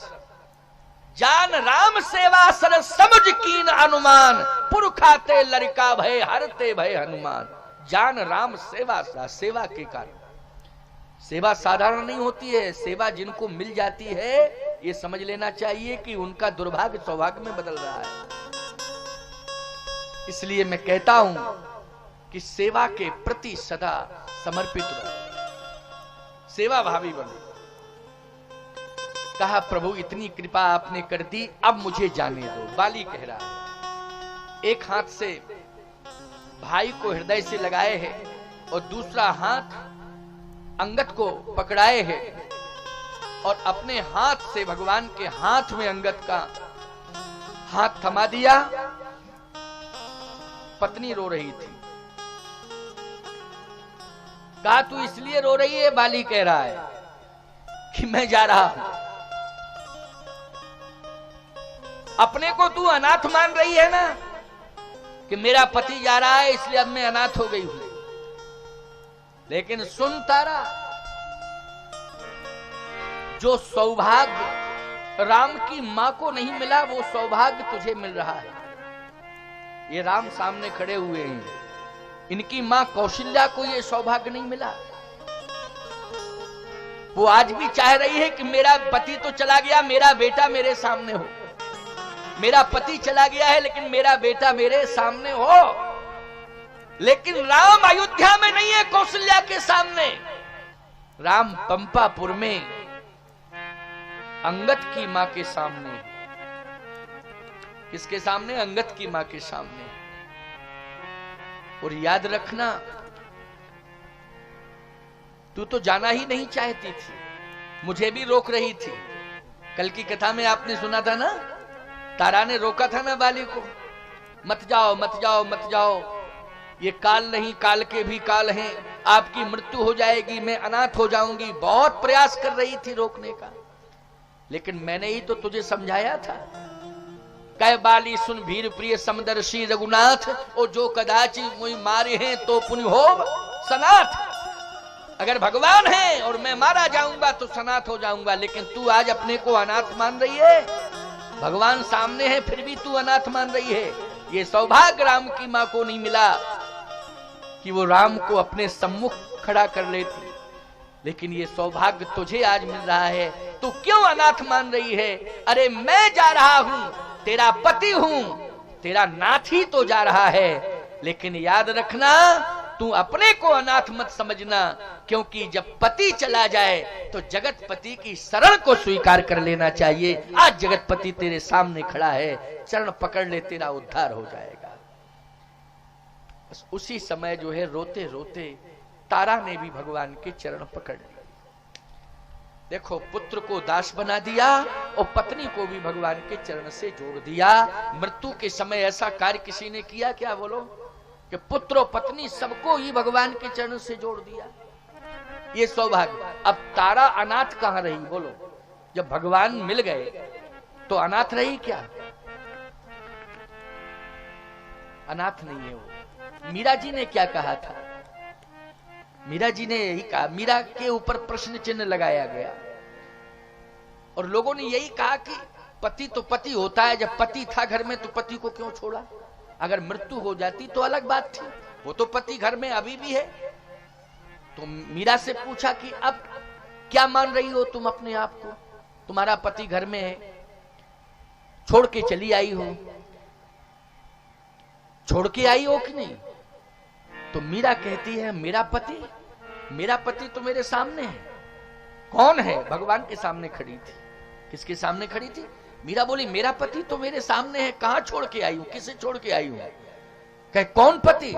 जान राम सेवा सरस, समझ कीन अनुमान, पुरखाते लड़का भय हरते भय हनुमान। जान राम सेवा, सेवा के कारण। सेवा साधारण नहीं होती है। सेवा जिनको मिल जाती है ये समझ लेना चाहिए कि उनका दुर्भाग्य सौभाग्य में बदल रहा है। इसलिए मैं कहता हूं कि सेवा के प्रति सदा समर्पित रहो, सेवा भावी बनो। कहा प्रभु इतनी कृपा आपने कर दी, अब मुझे जाने दो। बाली कह रहा है, एक हाथ से भाई को हृदय से लगाए है और दूसरा हाथ अंगद को पकड़ाए है और अपने हाथ से भगवान के हाथ में अंगद का हाथ थमा दिया। पत्नी रो रही थी। कहा तू इसलिए रो रही है? बाली कह रहा है कि मैं जा रहा हूं। अपने को तू अनाथ मान रही है ना कि मेरा पति जा रहा है इसलिए अब मैं अनाथ हो गई हूं। लेकिन सुन तारा, जो सौभाग्य राम की मां को नहीं मिला वो सौभाग्य तुझे मिल रहा है। ये राम सामने खड़े हुए हैं, इनकी मां कौशल्या को यह सौभाग्य नहीं मिला। वो आज भी चाह रही है कि मेरा पति तो चला गया, मेरा बेटा मेरे सामने हो। मेरा पति चला गया है लेकिन मेरा बेटा मेरे सामने हो। लेकिन राम अयोध्या में नहीं है, कौशल्या के सामने। राम पंपापुर में अंगद की मां के सामने। किसके सामने? अंगद की मां के सामने। और याद रखना, तू तो जाना ही नहीं चाहती थी, मुझे भी रोक रही थी। कल की कथा में आपने सुना था ना, तारा ने रोका था ना बाली को, मत जाओ मत जाओ मत जाओ, ये काल नहीं, काल के भी काल हैं, आपकी मृत्यु हो जाएगी, मैं अनाथ हो जाऊंगी। बहुत प्रयास कर रही थी रोकने का, लेकिन मैंने ही तो तुझे समझाया था। कह बाली सुन भीर प्रिय समदर्शी रघुनाथ, और जो कदाचि मुझे मारे हैं तो पुण्य हो सनाथ। अगर भगवान है और मैं मारा जाऊंगा तो सनाथ हो जाऊंगा, लेकिन तू आज अपने को अनाथ मान रही है। भगवान सामने है फिर भी तू अनाथ मान रही है। ये सौभाग्य राम की मां को नहीं मिला कि वो राम को अपने सम्मुख खड़ा कर लेती, लेकिन ये सौभाग्य तुझे आज मिल रहा है। तू क्यों अनाथ मान रही है? अरे मैं जा रहा हूं, तेरा पति हूं, तेरा नाथ ही तो जा रहा है। लेकिन याद रखना, तू अपने को अनाथ मत समझना, क्योंकि जब पति चला जाए तो जगतपति की शरण को स्वीकार कर लेना चाहिए। आज जगतपति तेरे सामने खड़ा है, चरण पकड़ ले, तेरा उद्धार हो जाएगा। बस उसी समय जो है रोते रोते तारा ने भी भगवान के चरण पकड़ लिए। देखो, पुत्र को दास बना दिया और पत्नी को भी भगवान के चरण से जोड़ दिया। मृत्यु के समय ऐसा कार्य किसी ने किया क्या? बोलो, कि पुत्र और पत्नी सबको ही भगवान के चरण से जोड़ दिया। ये सौभाग्य। अब तारा अनाथ कहां रही? बोलो, जब भगवान मिल गए तो अनाथ रही क्या? अनाथ नहीं है वो। मीरा जी ने क्या कहा था? मीरा जी ने यही कहा, मीरा के ऊपर प्रश्न चिन्ह लगाया गया और लोगों ने यही कहा कि पति तो पति होता है, जब पति था घर में तो पति को क्यों छोड़ा? अगर मृत्यु हो जाती तो अलग बात थी, वो तो पति घर में अभी भी है। तो मीरा से पूछा कि अब क्या मान रही हो तुम अपने आप को? तुम्हारा पति घर में है, छोड़ के चली आई हो, छोड़ के आई हो कि नहीं? तो मीरा कहती है, मेरा पति तो मेरे सामने है। कौन है? भगवान के सामने खड़ी थी। किसके सामने खड़ी थी? मीरा बोली, मेरा पति तो मेरे सामने है, कहां छोड़ के आई हूं? किसे छोड़ के आई हूं? कहे, कौन पति?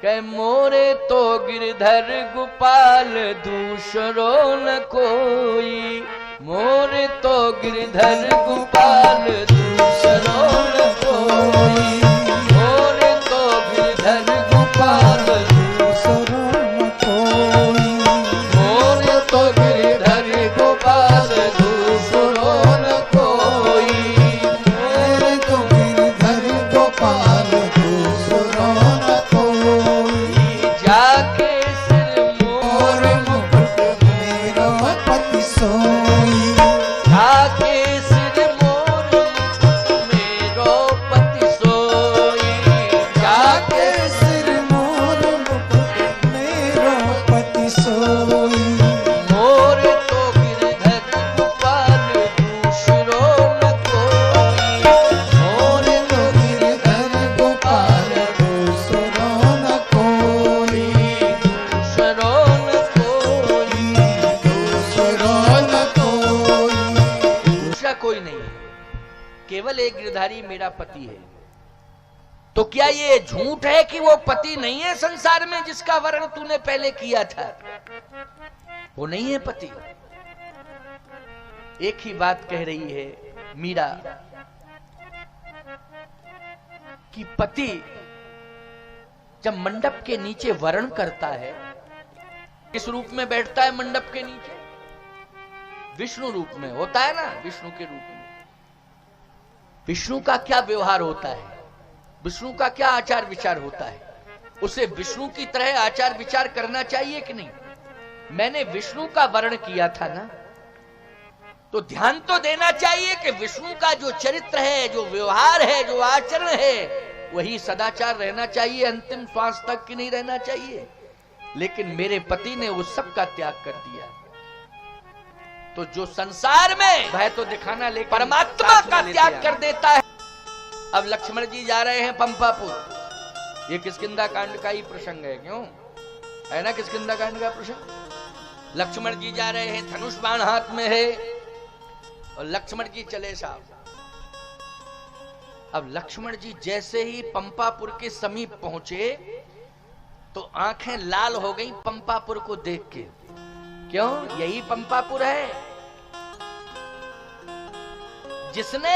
कहे, मोरे तो गिरधर गोपाल दूसरो न कोई, मोरे तो गिरधर गोपाल दूसरो न कोई, मोरे तो गिरधर गोपाल दूसरो न कोई, मोरे तो गिरधर गोपाल दूसरो न कोई, मोरे तो गिरधर गोपाल दूसरो न कोई, जाके सिर मोर मुकुट मेरो पति सोई, जाके सिर मोर मुकुट मेरो पति सोई, जाके सिर मोर मुकुट मेरो पति सोई, मोर तो गिरधर गोपाल दूसरो न कोई, मोर तो गिरधर गोपाल दूसरो न कोई, दूसरो न कोई, दूसरो न कोई, दूसरा कोई नहीं है, केवल एक गिरधारी मेरा पति है। तो क्या ये झूठ है कि वो पति नहीं है संसार में जिसका वर्णन तूने पहले किया था? वो नहीं है पति। एक ही बात कह रही है मीरा कि पति जब मंडप के नीचे वर्ण करता है, किस रूप में बैठता है मंडप के नीचे? विष्णु रूप में होता है ना, विष्णु के रूप में। विष्णु का क्या व्यवहार होता है, विष्णु का क्या आचार विचार होता है? उसे विष्णु की तरह आचार विचार करना चाहिए कि नहीं? मैंने विष्णु का वर्ण किया था ना, तो ध्यान तो देना चाहिए कि विष्णु का जो चरित्र है, जो व्यवहार है, जो आचरण है, वही सदाचार रहना चाहिए, अंतिम श्वास तक की नहीं रहना चाहिए। लेकिन मेरे पति ने उस सब का त्याग कर दिया। तो जो संसार में वह तो दिखाना, लेकिन परमात्मा का त्याग कर देता है। अब लक्ष्मण जी जा रहे हैं पंपापुर। ये किष्किंधा कांड का ही प्रसंग है, क्यों है ना, किष्किंधा कांड का प्रसंग। लक्ष्मण जी जा रहे हैं, धनुष बाण हाथ में है, और लक्ष्मण जी चले साहब। अब लक्ष्मण जी जैसे ही पंपापुर के समीप पहुंचे तो आंखें लाल हो गई पंपापुर को देख के। क्यों? यही पंपापुर है जिसने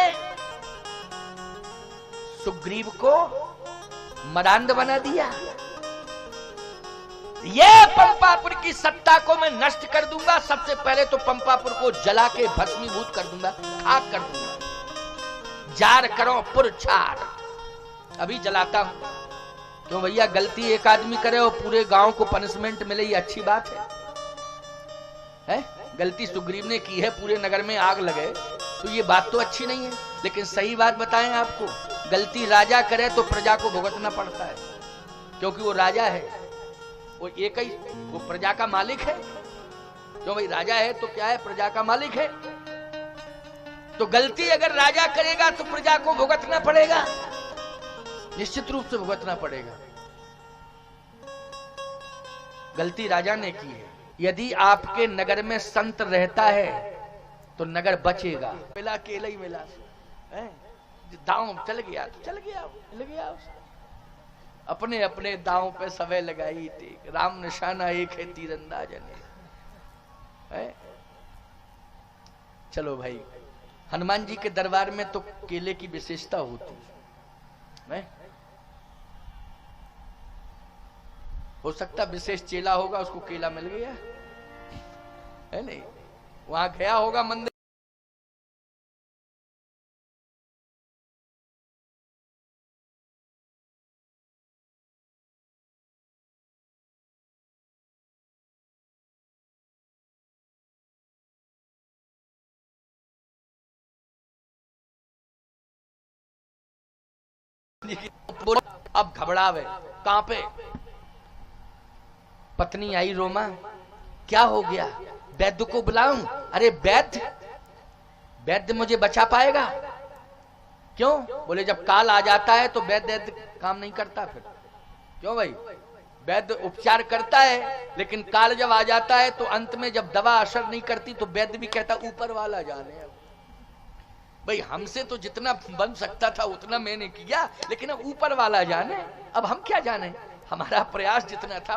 सुग्रीव को मरांद बना दिया। ये पंपापुर की सत्ता को मैं नष्ट कर दूंगा। सबसे पहले तो पंपापुर को जला के भस्मीभूत कर दूंगा, खाक कर दूंगा। जार करो पुर छाड़, अभी जलाता हूं। क्यों भैया, गलती एक आदमी करे और पूरे गांव को पनिशमेंट मिले, ये अच्छी बात है? गलती सुग्रीव ने की है, पूरे नगर में आग लगे, तो ये बात तो अच्छी नहीं है। लेकिन सही बात बताएं आपको, गलती राजा करे तो प्रजा को भुगतना पड़ता है, क्योंकि वो राजा है, वो एक ही, वो प्रजा का मालिक है। क्यों भाई, राजा है तो क्या है, प्रजा का मालिक है। तो गलती अगर राजा करेगा तो प्रजा को भुगतना पड़ेगा, निश्चित रूप से भुगतना पड़ेगा। गलती राजा ने की है। यदि आपके नगर में संत रहता है तो नगर बचेगा। मिला केला ही मिला, दांव चल गया तो चल गया, मिल गया। अपने अपने दांव पे सवै लगाई थी, राम निशाना एक है तीरंदाज ने। चलो भाई, हनुमान जी के दरबार में तो केले की विशेषता होती है। हो सकता विशेष चेला होगा, उसको केला मिल गया है नहीं, वहां गया होगा मंदिर। अब घबरावे, कांपे। पत्नी आई रोमा, क्या हो गया, वैद्य को बुलाऊं? अरे वैद्य मुझे बचा पाएगा? क्यों? बोले जब काल आ जाता है तो वैद्य काम नहीं करता फिर। क्यों भाई, वैद्य उपचार करता है, लेकिन काल जब आ जाता है तो अंत में जब दवा असर नहीं करती तो वैद्य भी कहता ऊपर वाला जाने। भाई हमसे तो जितना बन सकता था उतना मैंने किया, लेकिन अब ऊपर वाला जाने, अब हम क्या जाने, हमारा प्रयास जितना था